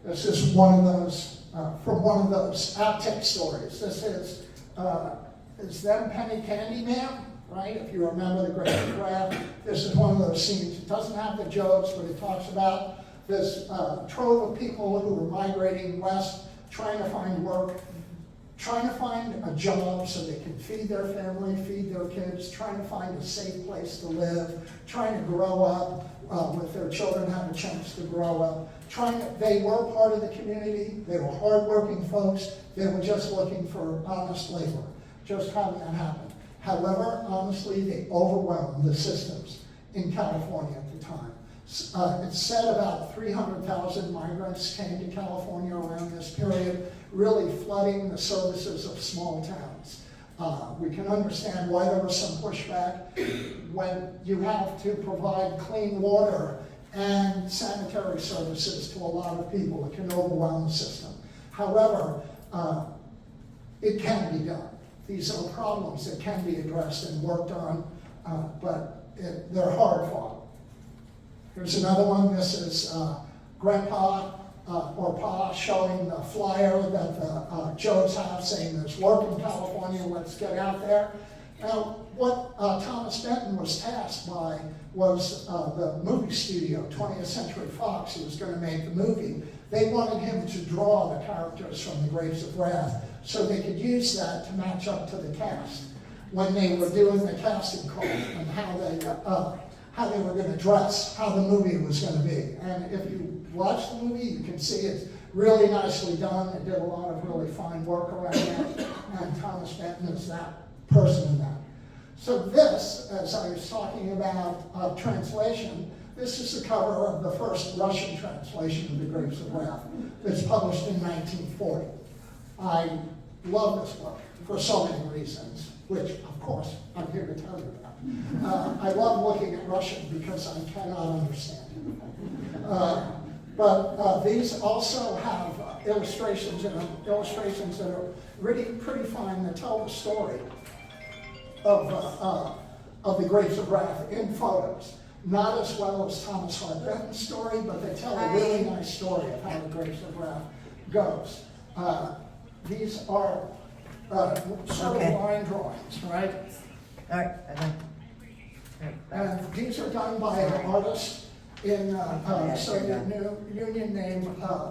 This is one of those, from one of those outtake stories. This is them Penny Candyman, right? If you remember the Grapes of Wrath, this is one of those scenes. It doesn't have the jokes, but it talks about this trove of people who were migrating west, trying to find work, trying to find a job so they can feed their family, feed their kids, trying to find a safe place to live, trying to grow up with their children, have a chance to grow up. They were part of the community, they were hardworking folks, they were just looking for honest labor, just having that happen. However, honestly, they overwhelmed the systems in California at the time. It's said about 300,000 migrants came to California around this period, really flooding the services of small towns. We can understand why there was some pushback when you have to provide clean water and sanitary services to a lot of people. It can overwhelm the system. However, it can be done. These are problems that can be addressed and worked on, but they're hard fought. Here's another one. This is Grandpa or Pa showing the flyer that the Joes have saying there's work in California, let's get out there. Now, what Thomas Benton was tasked by was the movie studio, 20th Century Fox, who was going to make the movie. They wanted him to draw the characters from the Grapes of Wrath so they could use that to match up to the cast when they were doing the casting call and how they were going to dress, how the movie was going to be. And if you watch the movie, you can see it's really nicely done. They did a lot of really fine work around that, and Thomas Benton is that person in that. So this, as I was talking about translation, this is the cover of the first Russian translation of the Grapes of Wrath that's published in 1940. I love this book for so many reasons, which, of course, I'm here to tell you about. I love looking at Russian because I cannot understand it. But these also have illustrations that are really pretty fine that tell the story of the Grapes of Wrath in photos. Not as well as Thomas Hart Benton's story, but they tell a really nice story of how the Grapes of Wrath goes. These are sort of line drawings, right? All right. And these are done by an artist in Soviet Union named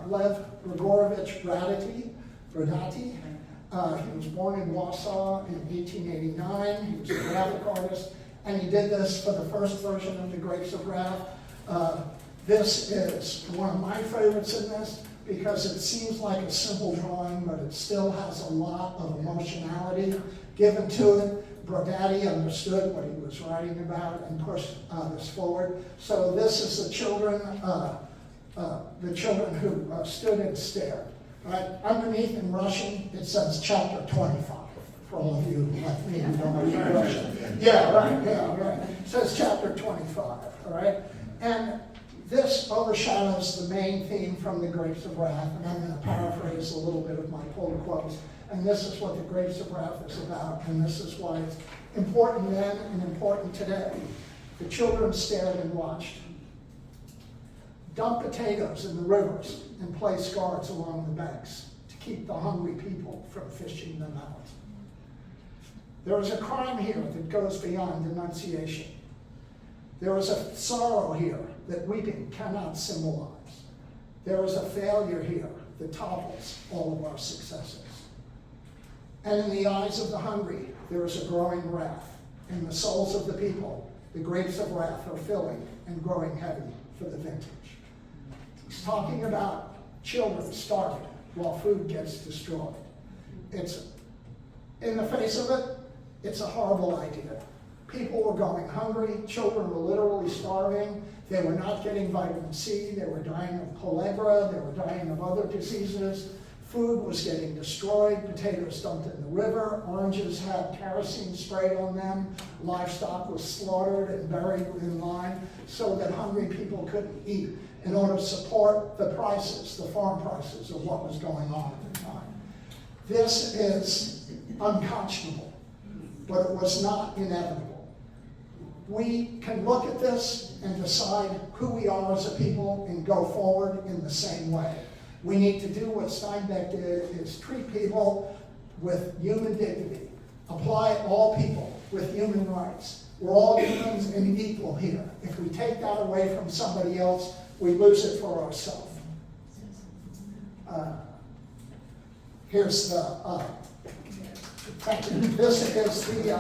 Lev Grigorovich Bradati. He was born in Warsaw in 1889. He was a graphic artist, and he did this for the first version of the Grapes of Wrath. This is one of my favorites in this because it seems like a simple drawing, but it still has a lot of emotionality given to it. Brodati understood what he was writing about and pushed this forward. So this is the children who stood and stared. Right? Underneath in Russian, it says chapter 25. For all of you like me who don't know Russian. Yeah, right. It says chapter 25, all right? And this overshadows the main theme from the Grapes of Wrath, and I'm going to paraphrase a little bit of my pulled quotes. And this is what the Grapes of Wrath is about, and this is why it's important then and important today. The children stared and watched. Dump potatoes in the rivers and place guards along the banks to keep the hungry people from fishing them out. There is a crime here that goes beyond denunciation. There is a sorrow here that weeping cannot symbolize. There is a failure here that topples all of our successes. And in the eyes of the hungry, there is a growing wrath. In the souls of the people, the grapes of wrath are filling and growing heavy for the vintage. He's talking about children starving while food gets destroyed. It's, in the face of it, it's a horrible idea. People were going hungry, children were literally starving, they were not getting vitamin C, they were dying of pellagra, they were dying of other diseases, food was getting destroyed, potatoes dumped in the river, oranges had kerosene sprayed on them, livestock was slaughtered and buried in line so that hungry people couldn't eat in order to support the prices, the farm prices of what was going on at the time. This is unconscionable, but it was not inevitable. We can look at this and decide who we are as a people and go forward in the same way. We need to do what Steinbeck did, is treat people with human dignity, apply all people with human rights. We're all humans and equal here. If we take that away from somebody else, we lose it for ourselves. Here's the, this is the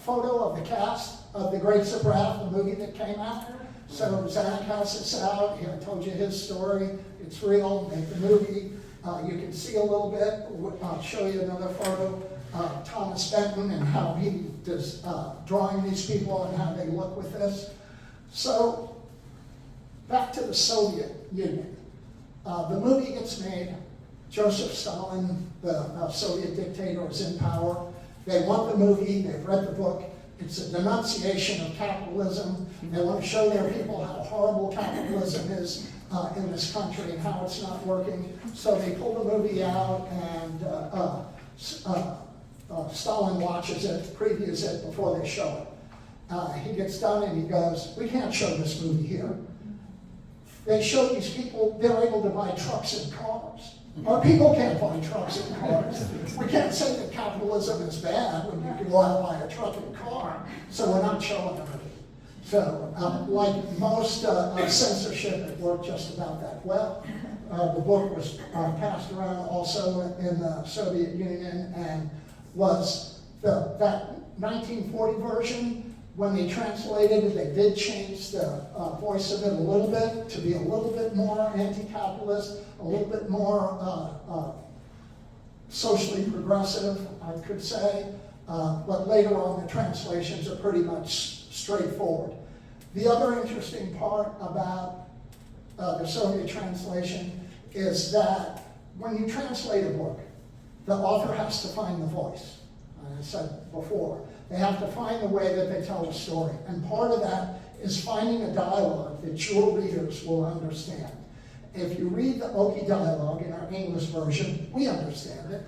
photo of the cast of The Grapes of Wrath, the movie that came out. So Zach has this out. I told you his story. It's real. Make the movie. You can see a little bit. I'll show you another photo. Thomas Benton and how he does drawing these people and how they look with this. So back to the Soviet Union. The movie gets made. Joseph Stalin, the Soviet dictator, is in power. They want the movie. They've read the book. It's a denunciation of capitalism. They want to show their people how horrible capitalism is in this country and how it's not working. So they pull the movie out, and Stalin watches it, previews it before they show it. He gets done and he goes, "We can't show this movie here." They show these people, they're able to buy trucks and cars. Our people can't buy trucks and cars. We can't say that capitalism is bad when you can go out and buy a truck and car. So we're not showing the movie. So like most censorship, it worked just about that well. The book was passed around also in the Soviet Union and was that 1940 version. When they translated it, they did change the voice of it a little bit to be a little bit more anti-capitalist, a little bit more socially progressive, I could say. But later on, the translations are pretty much straightforward. The other interesting part about the Soviet translation is that when you translate a book, the author has to find the voice. I said before. They have to find the way that they tell the story. And part of that is finding a dialogue that your readers will understand. If you read the Okie dialogue in our English version, we understand it,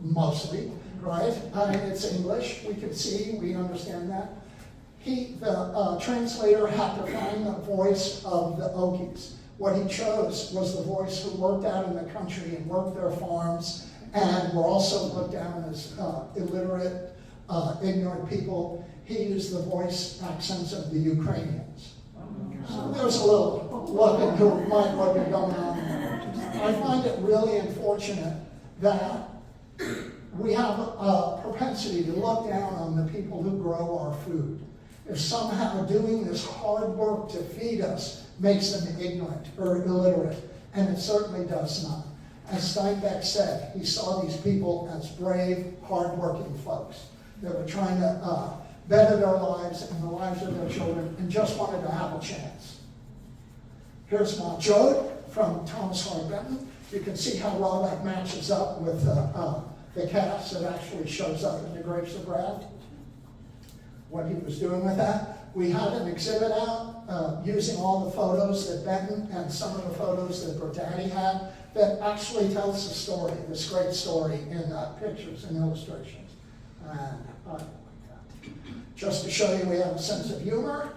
mostly, right? I mean, it's English, we can see, we understand that. The translator had to find the voice of the Okies. What he chose was the voice who worked out in the country and worked their farms and were also looked down as illiterate, ignorant people. He used the voice accents of the Ukrainians. So there's a little look into what might be going on there. I find it really unfortunate that we have a propensity to look down on the people who grow our food. If somehow doing this hard work to feed us makes them ignorant or illiterate, and it certainly does not. As Steinbeck said, he saw these people as brave, hard-working folks that were trying to better their lives and the lives of their children and just wanted to have a chance. Here's Ma Jode from Thomas Hart Benton. You can see how well that matches up with the cast that actually shows up in the Grapes of Wrath, what he was doing with that. We had an exhibit out using all the photos that Benton and some of the photos that Brodaddy had that actually tells the story, this great story in pictures and illustrations. And just to show you we have a sense of humor,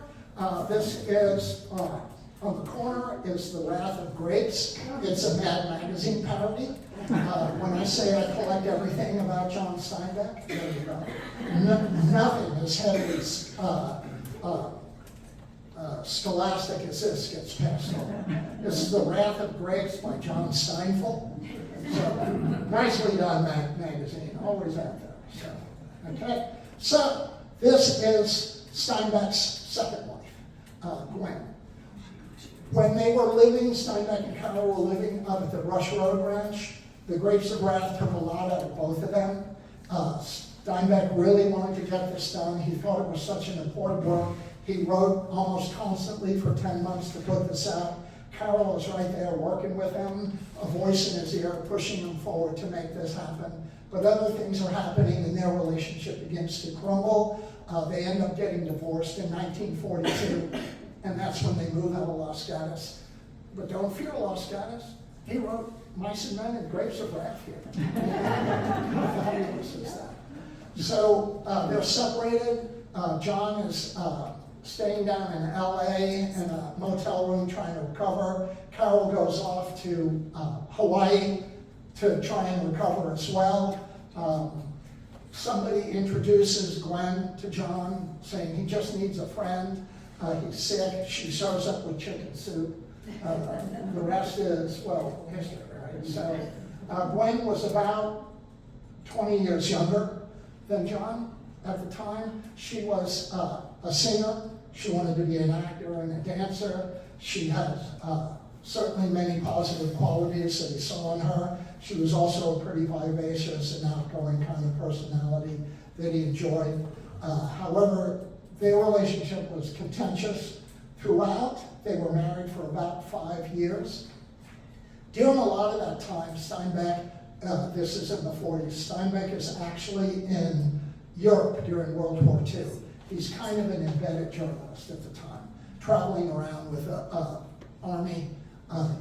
this is, on the corner is The Wrath of Grapes. It's a Mad Magazine parody. When I say I collect everything about John Steinbeck, there you go. Nothing as heavy scholastic as this gets passed on. This is The Wrath of Grapes by John Steinbeck. So, nicely done, magazine, always out there. So, okay, so this is Steinbeck's second wife, Gwen. When they were living, Steinbeck and Carol were living up at the Rush Road Ranch. The Grapes of Wrath took a lot out of both of them. Steinbeck really wanted to get this done. He thought it was such an important work. He wrote almost constantly for 10 months to put this out. Carol was right there working with him, a voice in his ear, pushing him forward to make this happen. But other things are happening and their relationship begins to crumble. They end up getting divorced in 1942, and that's when they move out of Los Gatos. But don't fear Los Gatos. He wrote Mice and Men and Grapes of Wrath here. How fabulous is that? So they're separated. John is staying down in LA in a motel room trying to recover. Carol goes off to Hawaii to try and recover as well. Somebody introduces Gwen to John, saying he just needs a friend. He's sick. She shows up with chicken soup. The rest is, well, history, right? So Gwen was about 20 years younger than John at the time. She was a singer. She wanted to be an actor and a dancer. She had certainly many positive qualities that he saw in her. She was also a pretty vivacious and outgoing kind of personality that he enjoyed. However, their relationship was contentious throughout. They were married for about 5 years. During a lot of that time, Steinbeck, this is in the 40s, Steinbeck is actually in Europe during World War II. He's kind of an embedded journalist at the time, traveling around with Army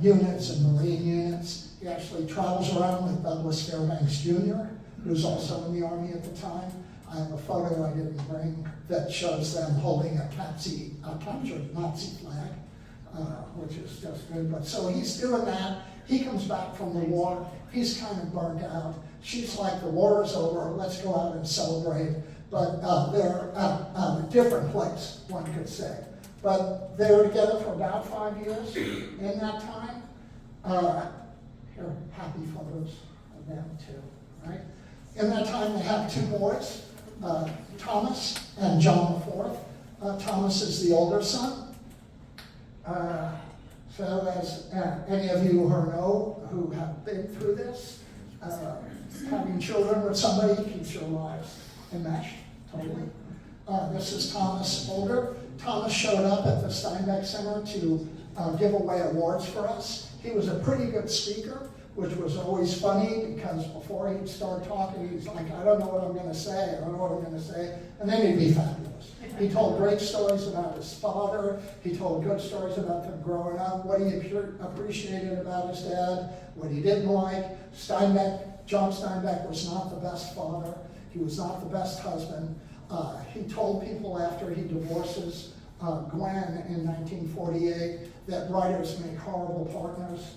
units and Marine units. He actually travels around with Douglas Fairbanks Jr., who's also in the Army at the time. I have a photo I didn't bring that shows them holding a captured Nazi flag, which is just good. But so he's doing that. He comes back from the war. He's kind of burnt out. She's like, the war is over. Let's go out and celebrate. But they're a different place, one could say. But they were together for about 5 years. In that time, here are happy photos of them too, right? In that time, they have 2 boys, Thomas and John IV. Thomas is the older son. So as any of you who know who have been through this, having children with somebody keeps your lives enmeshed, totally. This is Thomas older. Thomas showed up at the Steinbeck Center to give away awards for us. He was a pretty good speaker, which was always funny because before he'd start talking, he's like, I don't know what I'm going to say, I don't know what I'm going to say, and then he'd be fabulous. He told great stories about his father, he told good stories about them growing up, what he appreciated about his dad, what he didn't like. John Steinbeck was not the best father, he was not the best husband. He told people after he divorces Gwen in 1948 that writers make horrible partners.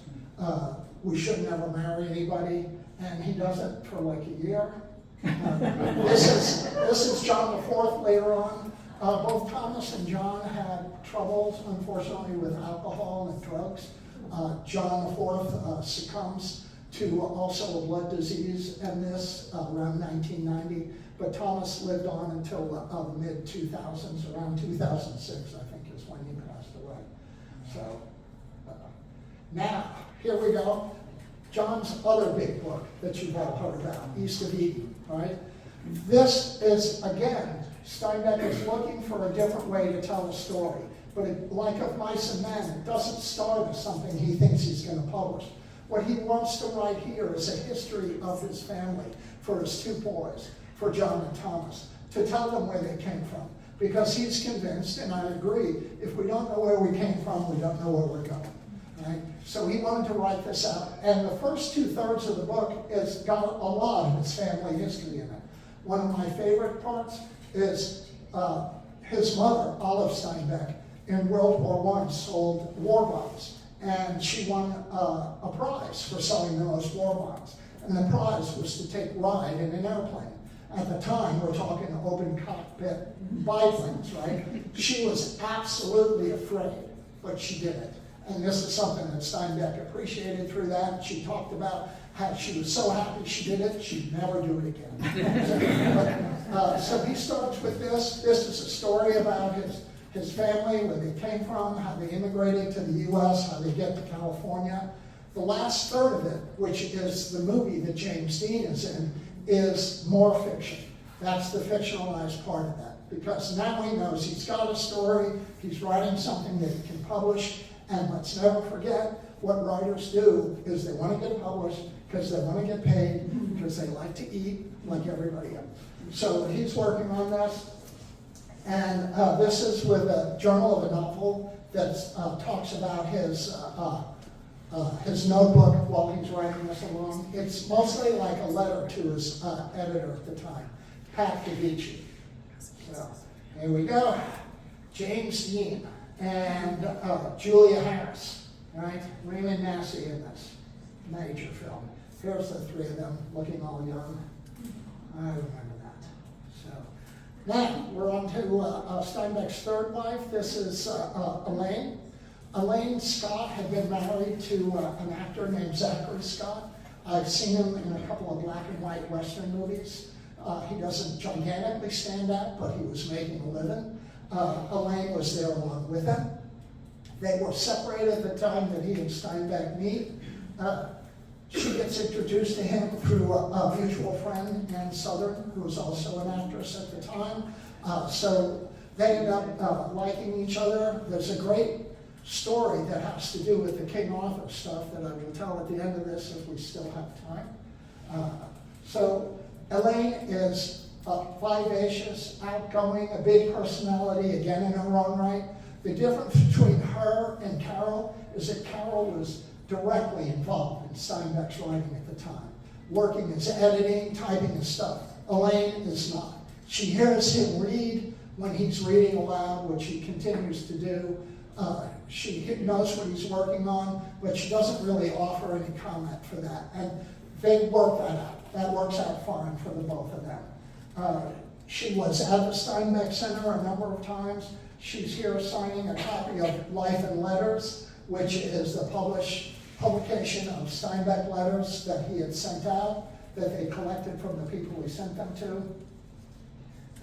We should never marry anybody, and he does it for like a year. This is John IV later on. Both Thomas and John had troubles, unfortunately, with alcohol and drugs. John IV succumbs to also a blood disease and this around 1990. But Thomas lived on until the mid-2000s, around 2006, I think is when he passed away. So now, here we go. John's other big book that you've all heard about, East of Eden, right? This is, again, Steinbeck is looking for a different way to tell a story. But like of Mice and Men, it doesn't start as something he thinks he's going to publish. What he wants to write here is a history of his family for his two boys, for John and Thomas, to tell them where they came from. Because he's convinced, and I agree, if we don't know where we came from, we don't know where we're going. Right? So he wanted to write this out. And the first 2/3 of the book has got a lot of his family history in it. One of my favorite parts is his mother, Olive Steinbeck, in World War I sold war bonds. And she won a prize for selling the most war bonds. And the prize was to take ride in an airplane. At the time, we're talking open cockpit biplanes, right? She was absolutely afraid, but she did it. And this is something that Steinbeck appreciated through that. She talked about how she was so happy she did it, she'd never do it again. So he starts with this. This is a story about his family, where they came from, how they immigrated to the U.S., how they get to California. The last third of it, which is the movie that James Dean is in, is more fiction. That's the fictionalized part of that. Because now he knows he's got a story, he's writing something that he can publish, and let's never forget, what writers do is they want to get published because they want to get paid, because they like to eat like everybody else. So he's working on this. And this is with a Journal of a Novel that talks about his notebook while he's writing this along. It's mostly like a letter to his editor at the time, Pat Cavici. So here we go. James Dean and Julia Harris, right? Raymond Massey in this major film. Here's the three of them looking all young. I remember that. So now we're on to Steinbeck's third wife. This is Elaine. Elaine Scott had been married to an actor named Zachary Scott. I've seen him in a couple of black and white Western movies. He doesn't gigantically stand out, but he was making a living. Elaine was there along with him. They were separated at the time that he and Steinbeck meet. She gets introduced to him through a mutual friend, Ann Southern, who was also an actress at the time. So they end up liking each other. There's a great story that has to do with the King Arthur stuff that I will tell at the end of this if we still have time. So Elaine is vivacious, outgoing, a big personality, again in her own right. The difference between her and Carol is that Carol was directly involved in Steinbeck's writing at the time, working his editing, typing his stuff. Elaine is not. She hears him read when he's reading aloud, which he continues to do. She knows what he's working on, but she doesn't really offer any comment for that. And they work that out. That works out fine for the both of them. She was at the Steinbeck Center a number of times. She's here signing a copy of Life and Letters, which is the publication of Steinbeck letters that he had sent out, that they collected from the people he sent them to.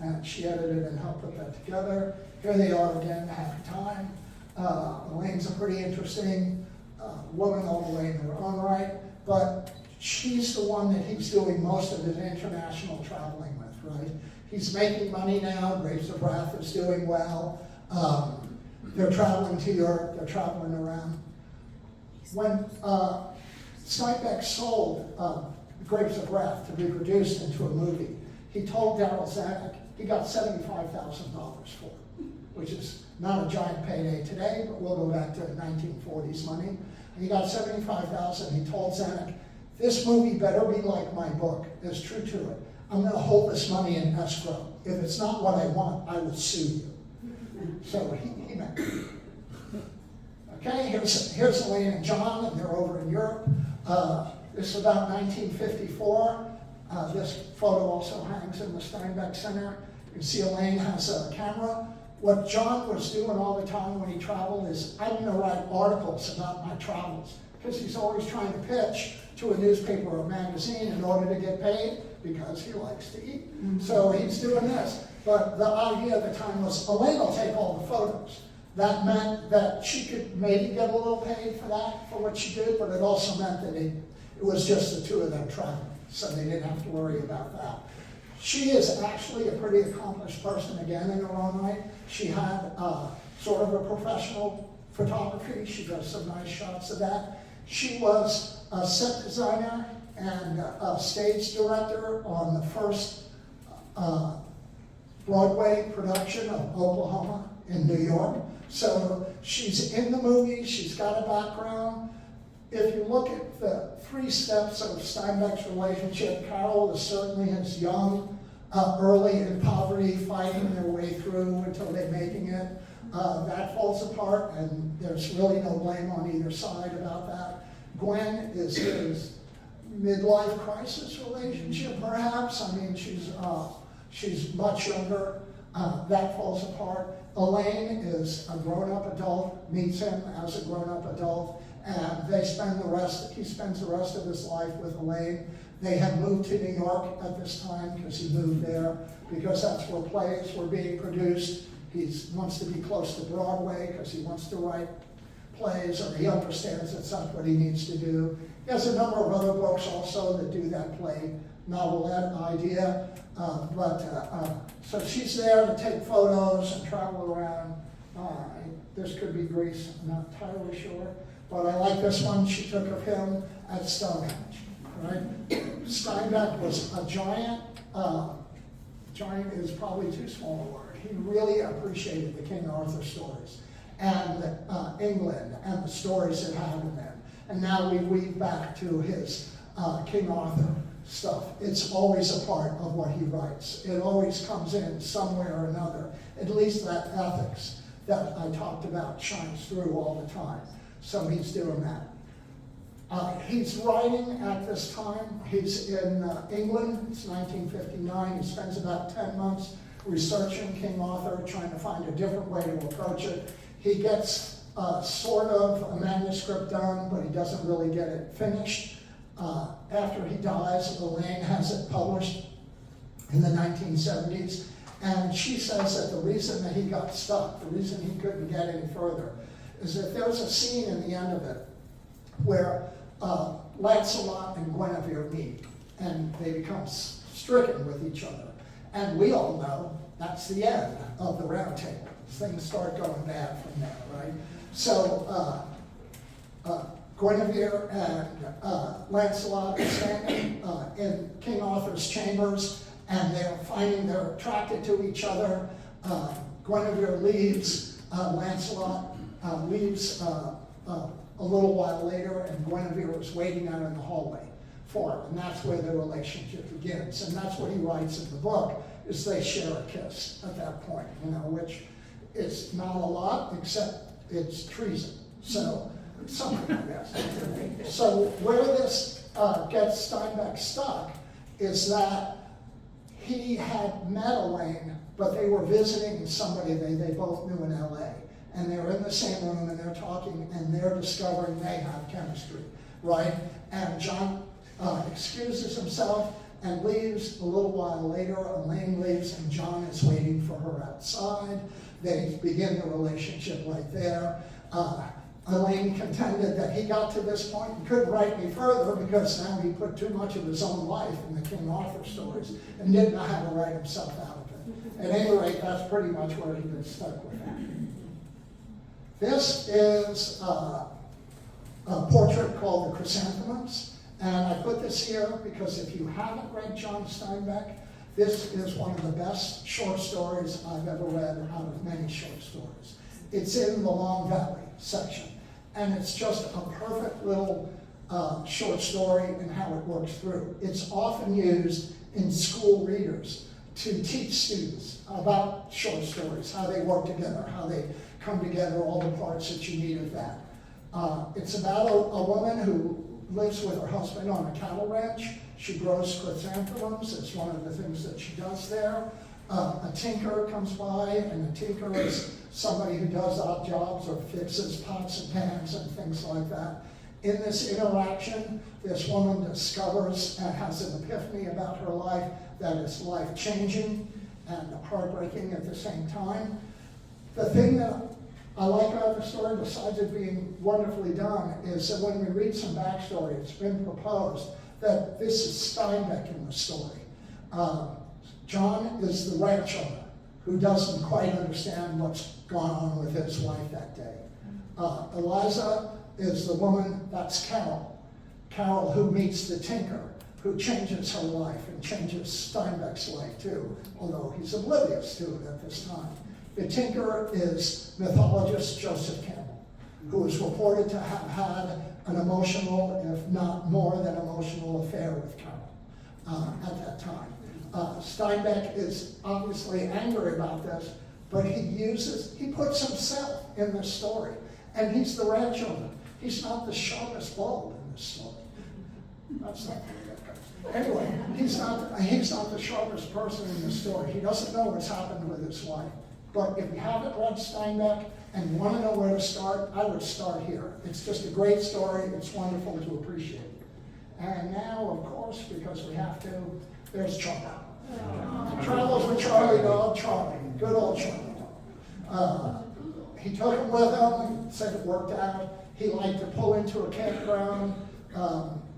And she edited and helped put that together. Here they are again, happy time. Elaine's a pretty interesting woman all the way in her own right, but she's the one that he's doing most of his international traveling with, right? He's making money now. Grapes of Wrath is doing well. They're traveling to Europe. They're traveling around. When Steinbeck sold Grapes of Wrath to be produced into a movie, he told Darryl Zanuck he got $75,000 for it, which is not a giant payday today, but we'll go back to 1940s money. And he got $75,000. He told Zanuck, this movie better be like my book. It's true to it. I'm going to hold this money in escrow. If it's not what I want, I will sue you. So he meant it. Okay, here's Elaine and John, and they're over in Europe. This is about 1954. This photo also hangs in the Steinbeck Center. You can see Elaine has a camera. What John was doing all the time when he traveled is, I'm going to write articles about my travels, because he's always trying to pitch to a newspaper or magazine in order to get paid, because he likes to eat. So he's doing this. But the idea at the time was, Elaine will take all the photos. That meant that she could maybe get a little paid for that, for what she did, but it also meant that it was just the two of them traveling, so they didn't have to worry about that. She is actually a pretty accomplished person, again, in her own right. She had sort of a professional photography. She does some nice shots of that. She was a set designer and a stage director on the first Broadway production of Oklahoma in New York. So she's in the movie, she's got a background. If you look at the 3 steps of Steinbeck's relationship, Carol is certainly his young, early in poverty, fighting their way through until they're making it. That falls apart, and there's really no blame on either side about that. Gwen is his midlife crisis relationship, perhaps. I mean, she's much younger. That falls apart. Elaine is a grown-up adult, meets him as a grown-up adult, and he spends the rest of his life with Elaine. They had moved to New York at this time because he moved there, because that's where plays were being produced. He wants to be close to Broadway because he wants to write plays, or he understands that's what he needs to do. He has a number of other books also that do that play novelette idea. So she's there to take photos and travel around. This could be Greece, I'm not entirely sure. But I like this one she took of him at Stonehenge. Right? Steinbeck was a giant. Giant is probably too small a word. He really appreciated the King Arthur stories and England and the stories it had in them. And now we weave back to his King Arthur stuff. It's always a part of what he writes. It always comes in some way or another. At least that ethics that I talked about shines through all the time. So he's doing that. He's writing at this time. He's in England. It's 1959. He spends about 10 months researching King Arthur, trying to find a different way to approach it. He gets sort of a manuscript done, but he doesn't really get it finished. After he dies, Elaine has it published in the 1970s, and she says that the reason that he got stuck, the reason he couldn't get any further, is that there's a scene in the end of it where Lancelot and Guinevere meet, and they become stricken with each other. And we all know that's the end of the Round Table. Things start going bad from there, right? So Guinevere and Lancelot are standing in King Arthur's chambers, and they're attracted to each other. Guinevere leaves, Lancelot leaves a little while later, and Guinevere is waiting out in the hallway for him, and that's where their relationship begins. And that's what he writes in the book, is they share a kiss at that point, which is not a lot, except it's treason. So, something like that. So where this gets Steinbeck stuck is that he had met Elaine, but they were visiting somebody they both knew in LA. And they're in the same room, and they're talking, and they're discovering they have chemistry, right? And John excuses himself and leaves. A little while later, Elaine leaves, and John is waiting for her outside. They begin the relationship right there. Elaine contended that he got to this point and couldn't write any further because now he put too much of his own life in the King Arthur stories and didn't know how to write himself out of it. At any rate, that's pretty much where he's been stuck with that. This is a portrait called The Chrysanthemums, and I put this here because if you haven't read John Steinbeck, this is one of the best short stories I've ever read out of many short stories. It's in the Long Valley section, and it's just a perfect little short story and how it works through. It's often used in school readers to teach students about short stories, how they work together, how they come together, all the parts that you need of that. It's about a woman who lives with her husband on a cattle ranch. She grows chrysanthemums. It's one of the things that she does there. A tinker comes by, and a tinker is somebody who does odd jobs or fixes pots and pans and things like that In this interaction, this woman discovers and has an epiphany about her life that is life-changing and heartbreaking at the same time. The thing that I like about the story, besides it being wonderfully done, is that when we read some backstory, it's been proposed that this is Steinbeck in the story. John is the ranch owner who doesn't quite understand what's gone on with his wife that day. Eliza is the woman, that's Carol. Carol, who meets the tinker, who changes her life and changes Steinbeck's life too, although he's oblivious to it at this time. The tinker is mythologist Joseph Campbell, who is reported to have had an emotional, if not more than emotional, affair with Carol at that time. Steinbeck is obviously angry about this, but he puts himself in this story, and he's the ranch owner. He's not the sharpest bulb in this story. That's not good. Anyway, he's not the sharpest person in this story. He doesn't know what's happened with his wife. But if you haven't read Steinbeck and you want to know where to start, I would start here. It's just a great story. It's wonderful to appreciate. And now, of course, because we have to, there's Charlie. Travels with Charlie dog, Charlie. Good old Charlie dog. He took him with him, said it worked out. He liked to pull into a campground,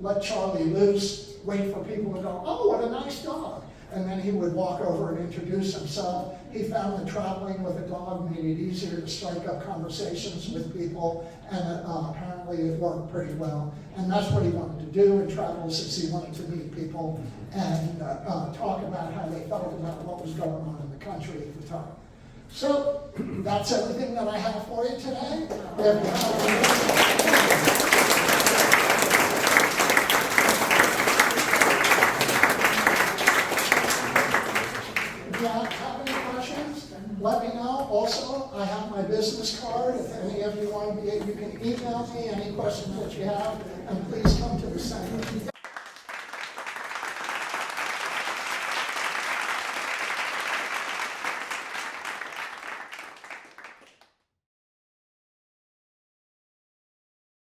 let Charlie loose, wait for people to go, oh, what a nice dog. And then he would walk over and introduce himself. He found that traveling with a dog made it easier to strike up conversations with people, and apparently it worked pretty well. And that's what he wanted to do in travels, is he wanted to meet people and talk about how they felt about what was going on in the country at the time. So that's everything that I have for you today. If you have any questions, let me know. Also, I have my business card. If any of you want to be, you can email me any questions that you have, and please come to the center.